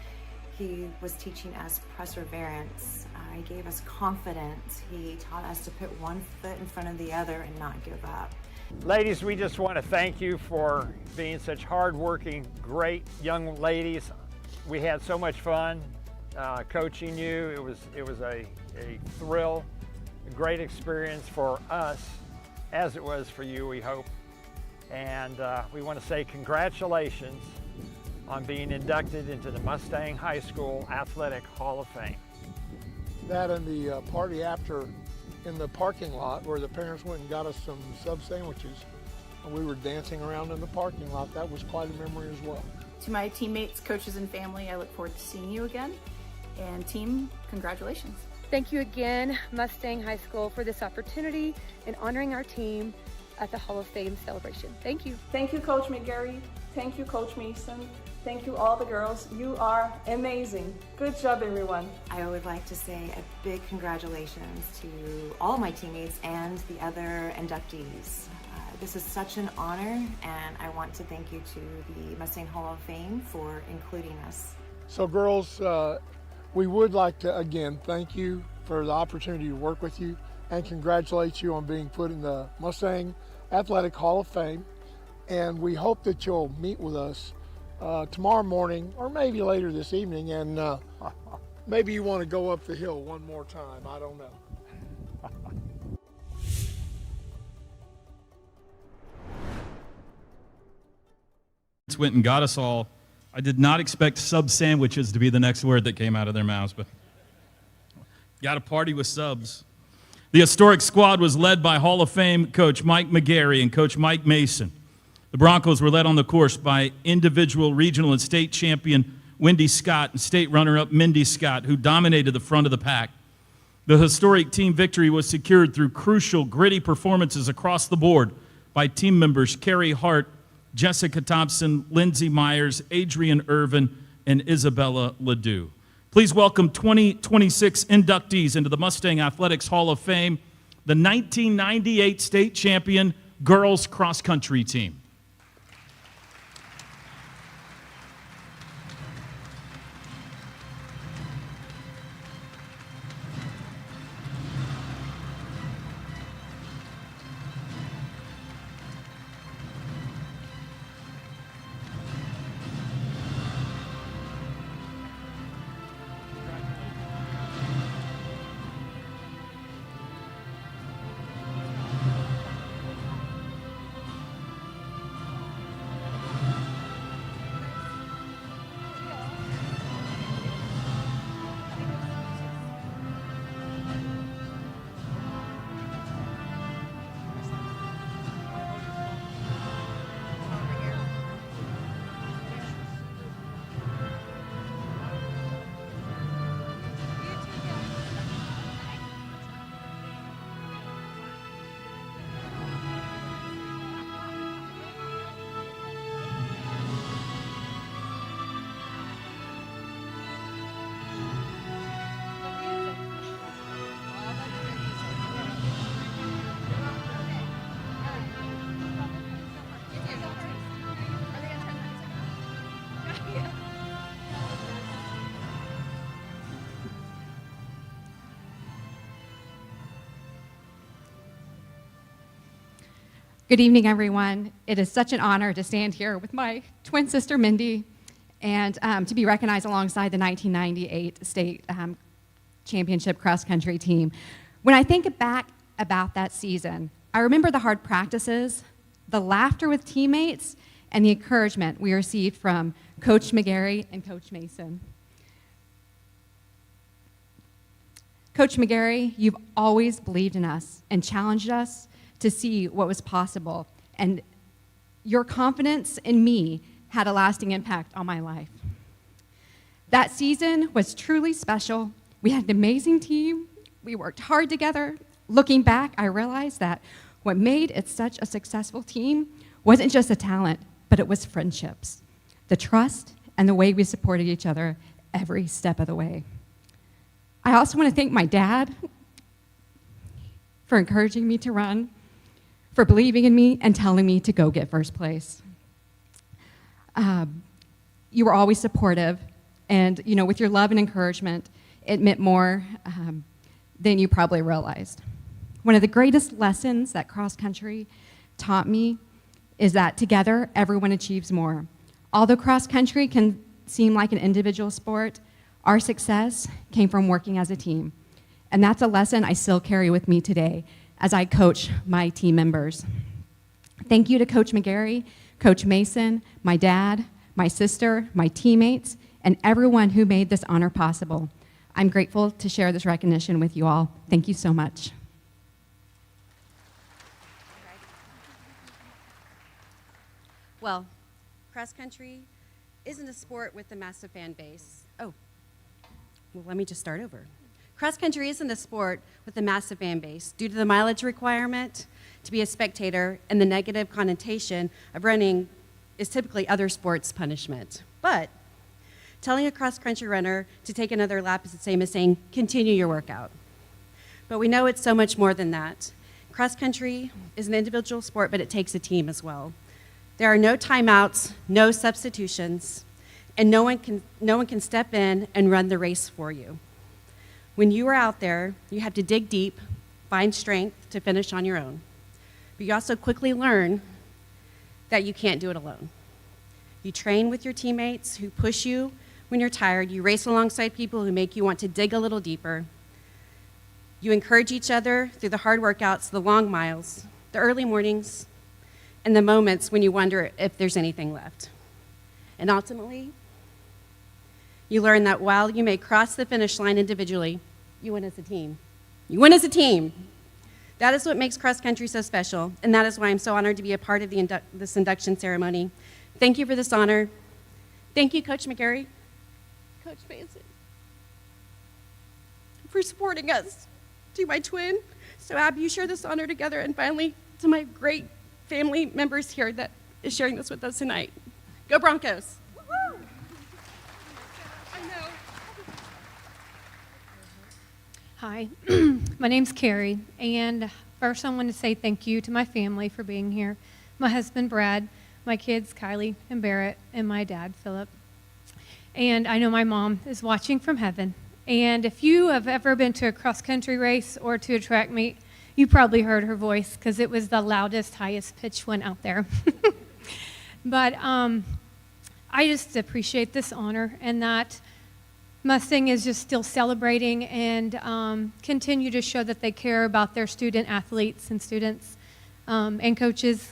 He was teaching us perseverance. He gave us confidence. He taught us to put one foot in front of the other and not give up. Ladies, we just want to thank you for being such hardworking, great young ladies. We had so much fun coaching you. It was a thrill, a great experience for us, as it was for you, we hope. And we want to say congratulations on being inducted into the Mustang High School Athletic Hall of Fame. That and the party after in the parking lot where the parents went and got us some sub sandwiches. And we were dancing around in the parking lot. That was quite a memory as well. To my teammates, coaches, and family, I look forward to seeing you again. And team, congratulations. Thank you again, Mustang High School, for this opportunity in honoring our team at the Hall of Fame celebration. Thank you. Thank you, Coach McGarry. Thank you, Coach Mason. Thank you, all the girls. You are amazing. Good job, everyone. I would like to say a big congratulations to all my teammates and the other inductees. This is such an honor, and I want to thank you to the Mustang Hall of Fame for including us. So girls, we would like to again thank you for the opportunity to work with you and congratulate you on being put in the Mustang Athletic Hall of Fame. And we hope that you'll meet with us tomorrow morning or maybe later this evening, and maybe you want to go up the hill one more time. I don't know. Went and got us all. I did not expect sub sandwiches to be the next word that came out of their mouths, but got a party with subs. The historic squad was led by Hall of Fame coach Mike McGarry and coach Mike Mason. The Broncos were led on the course by individual, regional, and state champion Wendy Scott and state runner-up Mindy Scott, who dominated the front of the pack. The historic team victory was secured through crucial, gritty performances across the board by team members Carrie Hart, Jessica Thompson, Lindsay Myers, Adrian Irvin, and Isabella Ledoux. Please welcome 2026 inductees into the Mustang Athletics Hall of Fame, the 1998 state champion girls cross country team. Good evening, everyone. It is such an honor to stand here with my twin sister, Mindy, and to be recognized alongside the 1998 state championship cross-country team. When I think back about that season, I remember the hard practices, the laughter with teammates, and the encouragement we received from Coach McGarry and Coach Mason. Coach McGarry, you've always believed in us and challenged us to see what was possible, and your confidence in me had a lasting impact on my life. That season was truly special. We had an amazing team. We worked hard together. Looking back, I realized that what made it such a successful team wasn't just the talent, but it was friendships, the trust, and the way we supported each other every step of the way. I also want to thank my dad for encouraging me to run, for believing in me and telling me to go get first place. You were always supportive, and with your love and encouragement, it meant more than you probably realized. One of the greatest lessons that cross country taught me is that together, everyone achieves more. Although cross country can seem like an individual sport, our success came from working as a team. And that's a lesson I still carry with me today as I coach my team members. Thank you to Coach McGarry, Coach Mason, my dad, my sister, my teammates, and everyone who made this honor possible. I'm grateful to share this recognition with you all. Thank you so much. Well, cross country isn't a sport with a massive fan base. Oh, well, let me just start over. Cross country isn't a sport with a massive fan base due to the mileage requirement to be a spectator, and the negative connotation of running is typically other sports' punishment. But telling a cross country runner to take another lap is the same as saying, continue your workout. But we know it's so much more than that. Cross country is an individual sport, but it takes a team as well. There are no timeouts, no substitutions, and no one can step in and run the race for you. When you are out there, you have to dig deep, find strength to finish on your own. But you also quickly learn that you can't do it alone. You train with your teammates who push you when you're tired. You race alongside people who make you want to dig a little deeper. You encourage each other through the hard workouts, the long miles, the early mornings, and the moments when you wonder if there's anything left. And ultimately, you learn that while you may cross the finish line individually, you win as a team. You win as a team. That is what makes cross country so special, and that is why I'm so honored to be a part of this induction ceremony. Thank you for this honor. Thank you, Coach McGarry, Coach Mason, for supporting us. To my twin, so Abby, you share this honor together, and finally, to my great family members here that is sharing this with us tonight. Go Broncos! Woo-hoo! I know. Hi, my name's Carrie, and first I want to say thank you to my family for being here, my husband Brad, my kids Kylie and Barrett, and my dad Philip. And I know my mom is watching from heaven. And if you have ever been to a cross-country race or to a track meet, you probably heard her voice because it was the loudest, highest pitched one out there. But I just appreciate this honor and that Mustang is just still celebrating and continue to show that they care about their student athletes and students and coaches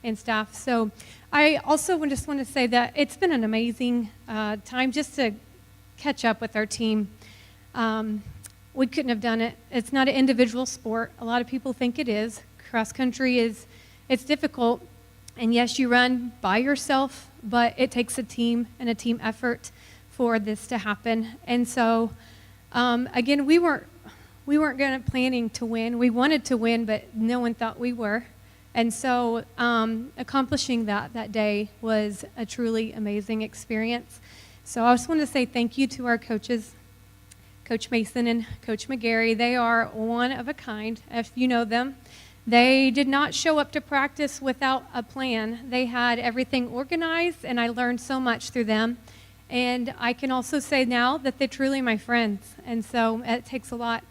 and staff. So I also just want to say that it's been an amazing time just to catch up with our team. We couldn't have done it. It's not an individual sport. A lot of people think it is. Cross country it's difficult. And yes, you run by yourself, but it takes a team and a team effort for this to happen. And so, again, we weren't planning to win. We wanted to win, but no one thought we were. And so accomplishing that day was a truly amazing experience. So I just want to say thank you to our coaches, Coach Mason and Coach McGarry. They are one of a kind, if you know them. They did not show up to practice without a plan. They had everything organized, and I learned so much through them. And I can also say now that they're truly my friends, and so it takes a lot.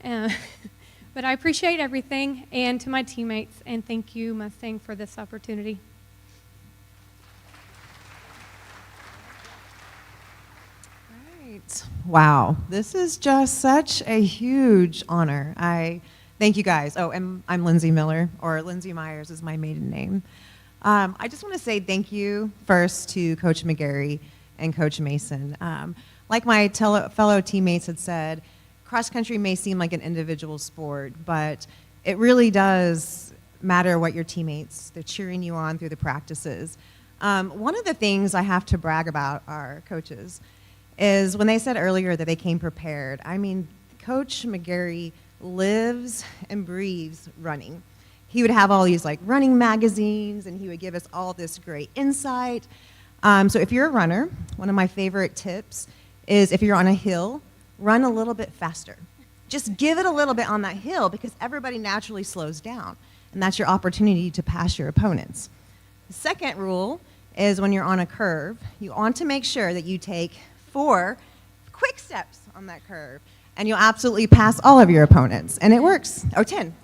But I appreciate everything, and to my teammates, and thank you, Mustang, for this opportunity. Wow, this is just such a huge honor. I thank you guys. Oh, and I'm Lindsay Miller, or Lindsay Myers is my maiden name. I just want to say thank you first to Coach McGarry and Coach Mason. Like my fellow teammates had said, cross country may seem like an individual sport, but it really does matter what your teammates, they're cheering you on through the practices. One of the things I have to brag about our coaches is when they said earlier that they came prepared. I mean, Coach McGarry lives and breathes running. He would have all these like running magazines, and he would give us all this great insight. So if you're a runner, one of my favorite tips is if you're on a hill, run a little bit faster. Just give it a little bit on that hill because everybody naturally slows down, and that's your opportunity to pass your opponents. The second rule is when you're on a curve, you want to make sure that you take 4 quick steps on that curve, and you'll absolutely pass all of your opponents, and it works. Oh, 10.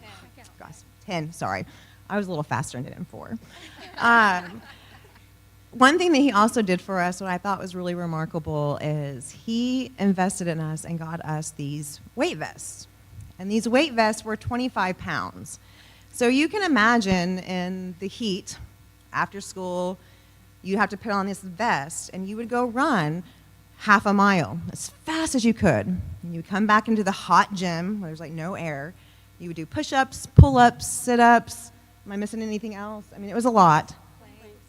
Gosh, 10, sorry. I was a little faster and did it in 4. One thing that he also did for us, what I thought was really remarkable, is he invested in us and got us these weight vests. And these weight vests were 25 pounds. So you can imagine in the heat, after school, you have to put on this vest, and you would go run half a mile as fast as you could. And you would come back into the hot gym where there's like no air. You would do push-ups, pull-ups, sit-ups. Am I missing anything else? I mean, it was a lot.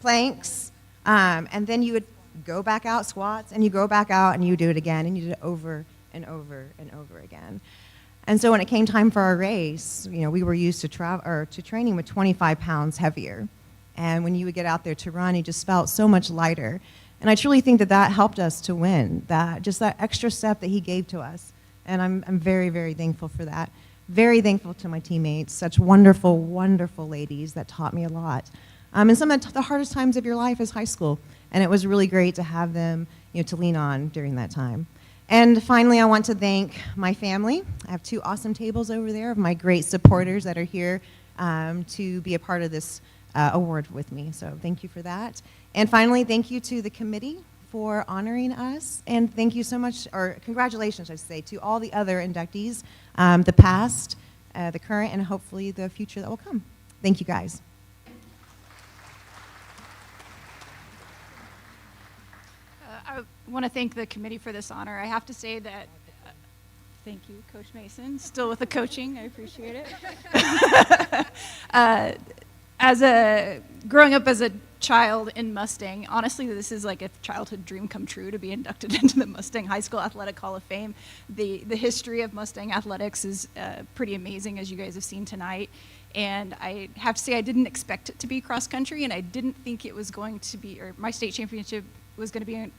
Planks. And then you would go back out, squats, and you go back out, and you do it again, and you did it over and over and over again. And so when it came time for our race, you know, we were used to training with 25 pounds heavier. And when you would get out there to run, you just felt so much lighter. And I truly think that that helped us to win, just that extra step that he gave to us. And I'm very, very thankful for that. Very thankful to my teammates, such wonderful, wonderful ladies that taught me a lot. And some of the hardest times of your life is high school. And it was really great to have them, you know, to lean on during that time. And finally, I want to thank my family. I have 2 awesome tables over there of my great supporters that are here to be a part of this award with me. So thank you for that. And finally, thank you to the committee for honoring us. And thank you so much, or congratulations, I should say, to all the other inductees, the past, the current, and hopefully the future that will come. Thank you, guys. I want to thank the committee for this honor. I have to say that, thank you, Coach Mason, still with the coaching, I appreciate it. Growing up as a child in Mustang, honestly, this is like a childhood dream come true to be inducted into the Mustang High School Athletic Hall of Fame. The history of Mustang athletics is pretty amazing, as you guys have seen tonight. And I have to say, I didn't expect it to be cross country, and I didn't think it was going to be, or my state championship was going to be, I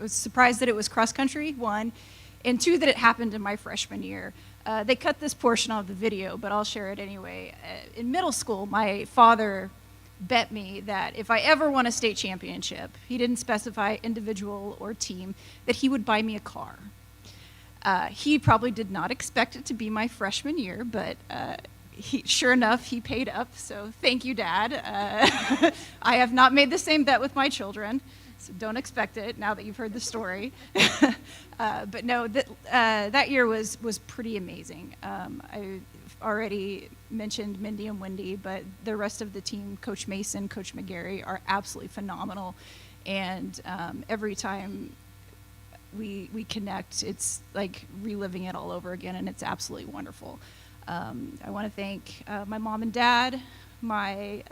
was surprised that it was cross country, one, and two, that it happened in my freshman year. They cut this portion of the video, but I'll share it anyway. In middle school, my father bet me that if I ever won a state championship, he didn't specify individual or team, that he would buy me a car. He probably did not expect it to be my freshman year, but sure enough, he paid up, so thank you, Dad. I have not made the same bet with my children, so don't expect it now that you've heard the story. But no, that year was pretty amazing. I already mentioned Mindy and Wendy, but the rest of the team, Coach Mason, Coach McGarry, are absolutely phenomenal. And every time we connect, it's like reliving it all over again, and it's absolutely wonderful. I want to thank my mom and dad, my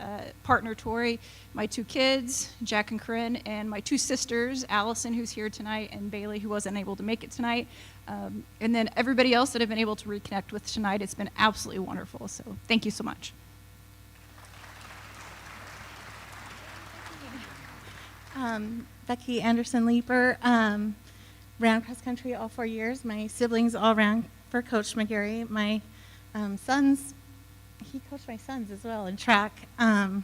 partner Tori, my two kids, Jack and Corinne, and my two sisters, Allison, who's here tonight, and Bailey, who wasn't able to make it tonight. And then everybody else that I've been able to reconnect with tonight. It's been absolutely wonderful. So thank you so much. Becky Anderson Leeper, ran cross country all 4 years. My siblings all ran for Coach McGarry. My sons, he coached my sons as well in track. I'm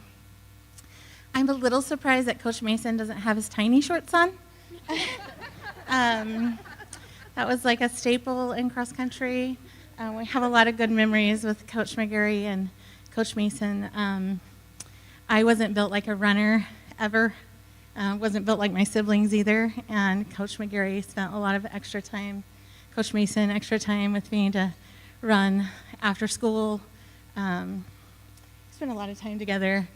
a little surprised that Coach Mason doesn't have his tiny short son. That was like a staple in cross country. We have a lot of good memories with Coach McGarry and Coach Mason. I wasn't built like a runner ever. Wasn't built like my siblings either. And Coach McGarry spent a lot of extra time, Coach Mason, extra time with me to run after school. Spent a lot of time together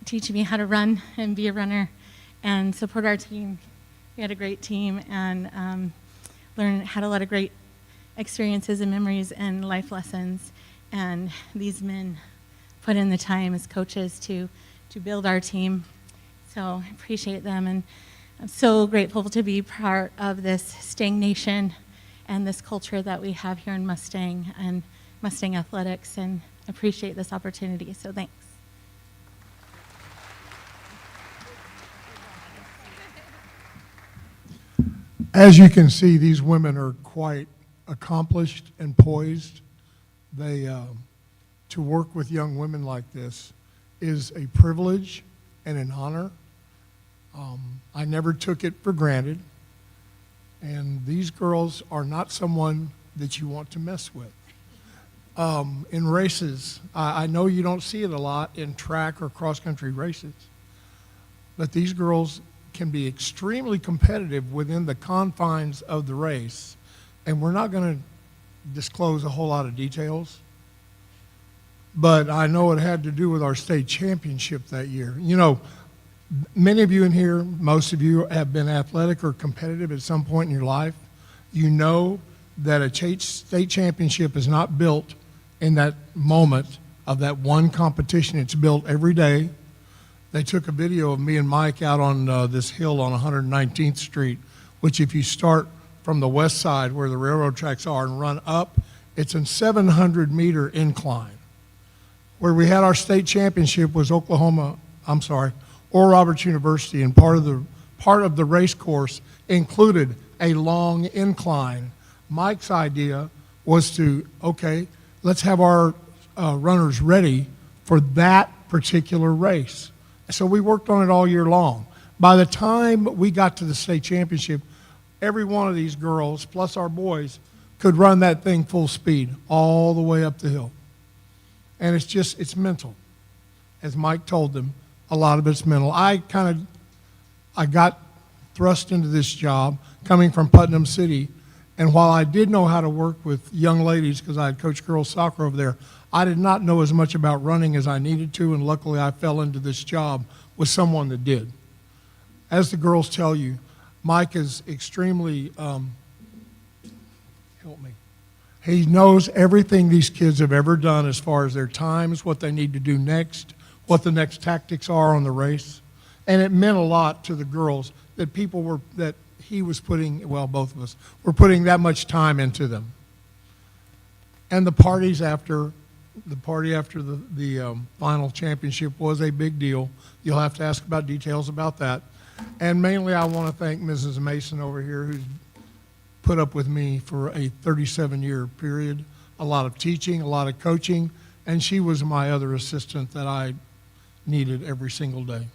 teaching me how to run and be a runner and support our team. We had a great team and had a lot of great experiences and memories and life lessons. And these men put in the time as coaches to build our team. So I appreciate them, and I'm so grateful to be part of this Stang Nation and this culture that we have here in Mustang and Mustang athletics, and appreciate this opportunity. So thanks. As you can see, these women are quite accomplished and poised. To work with young women like this is a privilege and an honor. I never took it for granted. And these girls are not someone that you want to mess with. In races, I know you don't see it a lot in track or cross-country races, but these girls can be extremely competitive within the confines of the race. And we're not going to disclose a whole lot of details, but I know it had to do with our state championship that year. You know, many of you in here, most of you have been athletic or competitive at some point in your life. You know that a state championship is not built in that moment of that one competition. It's built every day. They took a video of me and Mike out on this hill on 119th Street, which if you start from the west side where the railroad tracks are and run up, it's a 700-meter incline. Where we had our state championship was Oral Roberts University, and part of the race course included a long incline. Mike's idea was to, okay, let's have our runners ready for that particular race. So we worked on it all year long. By the time we got to the state championship, every one of these girls, plus our boys, could run that thing full speed all the way up the hill. And it's mental. as Mike told them, a lot of it's mental. I got thrust into this job coming from Putnam City, and while I did know how to work with young ladies because I had coached girls soccer over there, I did not know as much about running as I needed to, and luckily I fell into this job with someone that did. As the girls tell you, Mike is extremely, help me. He knows everything these kids have ever done as far as their times, what they need to do next, what the next tactics are on the race. And it meant a lot to the girls that that he was putting, well, both of us, were putting that much time into them. And the party after the final championship was a big deal. You'll have to ask about details about that. And mainly I want to thank Mrs. Mason over here, who's put up with me for a 37-year period, a lot of teaching, a lot of coaching, and she was my other assistant that I needed every single day.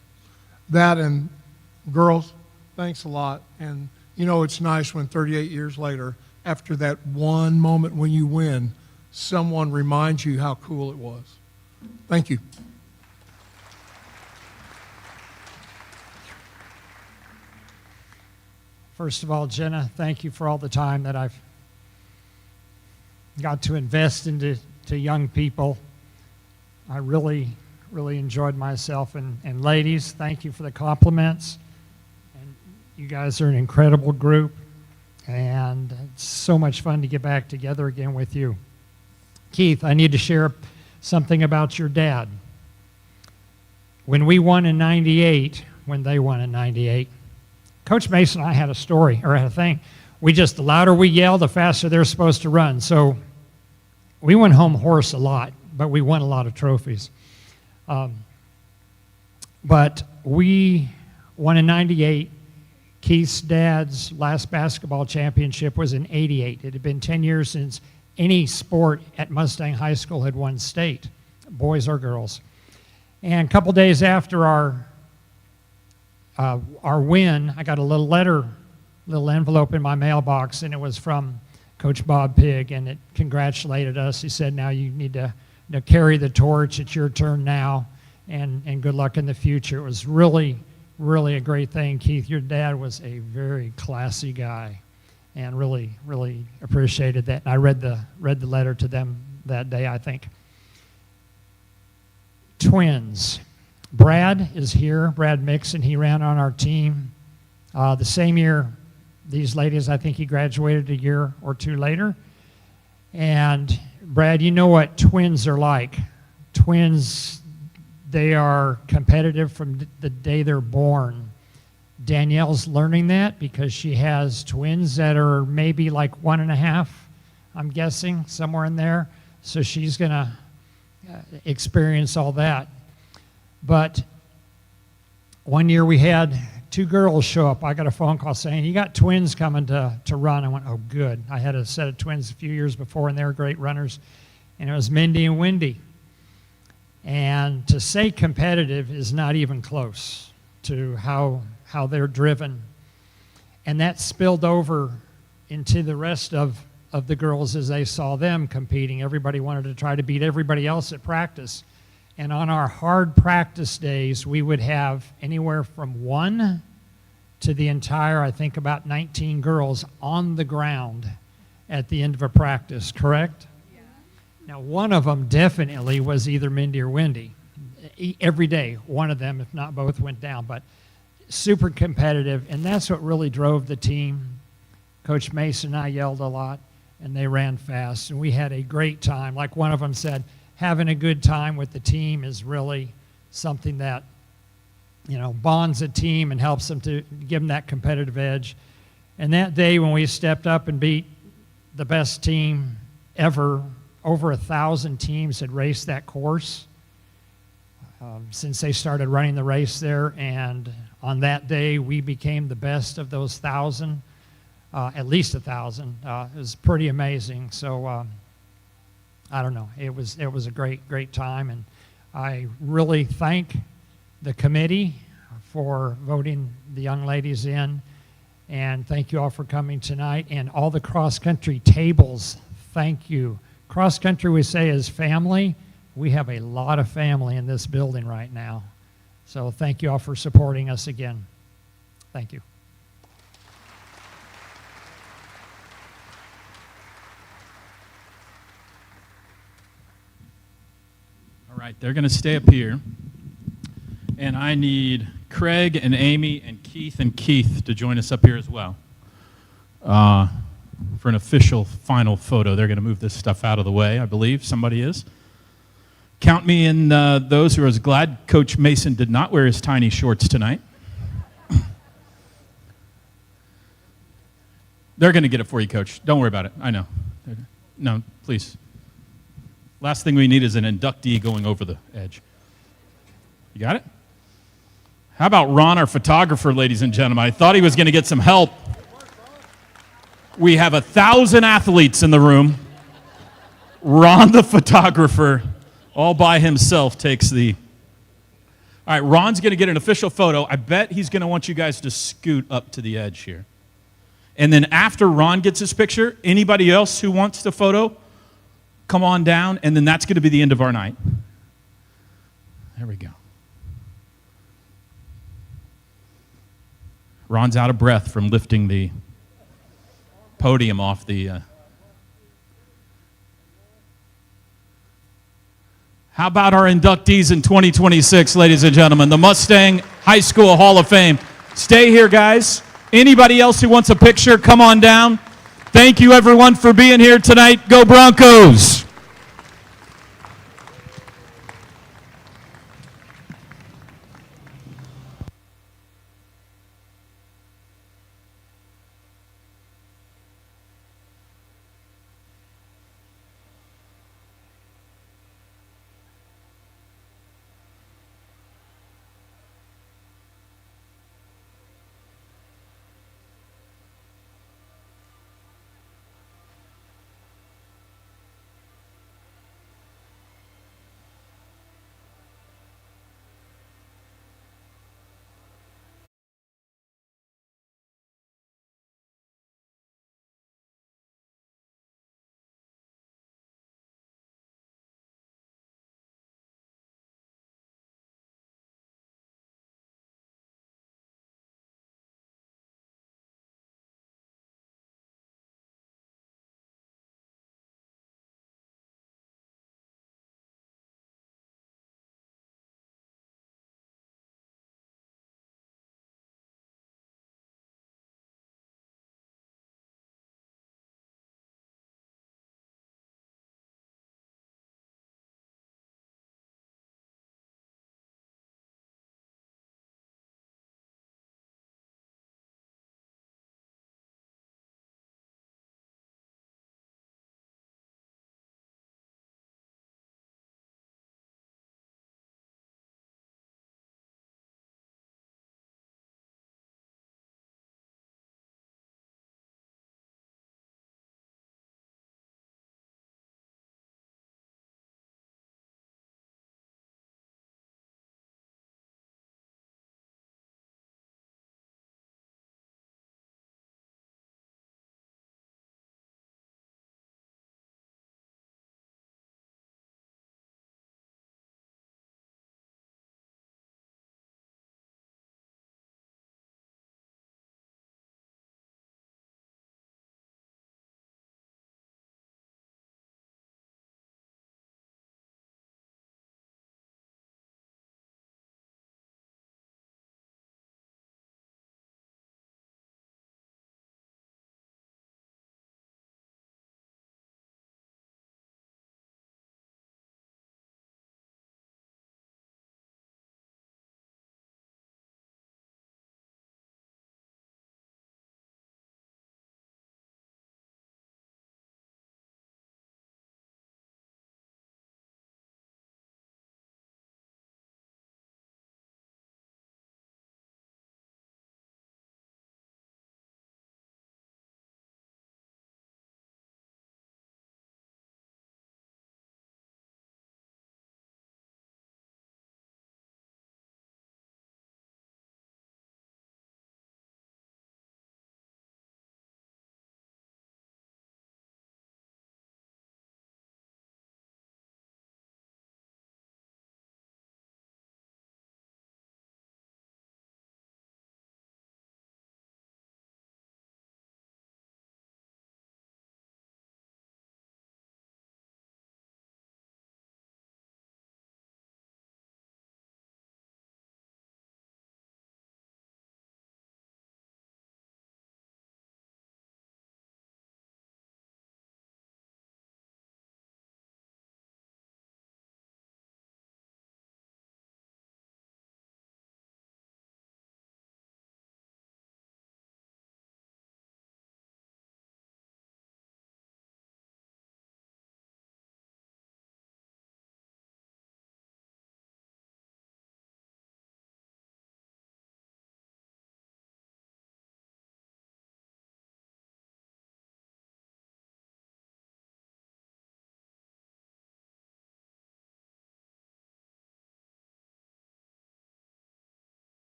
That, and girls, thanks a lot. And you know, it's nice when 38 years later, after that one moment when you win, someone reminds you how cool it was. Thank you. First of all, Jenna, thank you for all the time that I've got to invest into young people. I really enjoyed myself. And ladies, thank you for the compliments. And you guys are an incredible group. And it's so much fun to get back together again with you. Keith, I need to share something about your dad. When we won in '98, when they won in '98, Coach Mason and I had a story, or had a thing. The louder we yell, the faster they're supposed to run. So we went home hoarse a lot, but we won a lot of trophies. But we won in '98. Keith's dad's last basketball championship was in '88. It had been 10 years since any sport at Mustang High School had won state, boys or girls. And a couple days after our win, I got a little envelope in my mailbox, and it was from Coach Bob Pigg, and it congratulated us. He said, now you need to carry the torch. It's your turn now, and good luck in the future. It was really a great thing. Keith, your dad was a very classy guy, and really appreciated that. And I read the letter to them that day, I think. Twins. Brad is here, Brad Mixon. He ran on our team. The same year, these ladies, I think he graduated a year or two later. And Brad, you know what twins are like. Twins, they are competitive from the day they're born. Danielle's learning that because she has twins that are maybe like 1.5, I'm guessing, somewhere in there. So she's going to experience all that. But one year we had 2 girls show up. I got a phone call saying, you got twins coming to run. I went, oh, good. I had a set of twins a few years before, and they were great runners. And it was Mindy and Wendy. And to say competitive is not even close to how they're driven. And that spilled over into the rest of the girls as they saw them competing. Everybody wanted to try to beat everybody else at practice. And on our hard practice days, we would have anywhere from 1 to the entire, I think, about 19 girls on the ground at the end of a practice, correct? Yeah. Now, one of them definitely was either Mindy or Wendy. Every day, one of them, if not both, went down. But super competitive, and that's what really drove the team. Coach Mason and I yelled a lot, and they ran fast, and we had a great time. Like one of them said, having a good time with the team is really something that, bonds a team and helps them to give them that competitive edge. And that day when we stepped up and beat the best team ever, over 1,000 teams had raced that course since they started running the race there. And on that day, we became the best of those 1,000, at least 1,000. It was pretty amazing. So, I don't know. It was a great time, and I really thank the committee for voting the young ladies in, and thank you all for coming tonight, and all the cross-country tables, thank you. Cross-country, we say, is family. we have a lot of family in this building right now. So thank you all for supporting us again. Thank you. All right, they're going to stay up here. And I need Craig and Amy and Keith to join us up here as well for an official final photo. They're going to move this stuff out of the way, I believe. Somebody is. Count me in those who are as glad Coach Mason did not wear his tiny shorts tonight. They're going to get it for you, Coach. Don't worry about it. I know. No, please. Last thing we need is an inductee going over the edge. You got it? How about Ron, our photographer, ladies and gentlemen? I thought he was going to get some help. We have 1,000 athletes in the room. Ron, the photographer, all by himself takes the... All right, Ron's going to get an official photo. I bet he's going to want you guys to scoot up to the edge here. And then after Ron gets his picture, anybody else who wants the photo, come on down, and then that's going to be the end of our night. There we go. Ron's out of breath from lifting the podium off the... How about our inductees in 2026, ladies and gentlemen? The Mustang High School Hall of Fame. Stay here, guys. Anybody else who wants a picture, come on down. Thank you, everyone, for being here tonight. Go Broncos!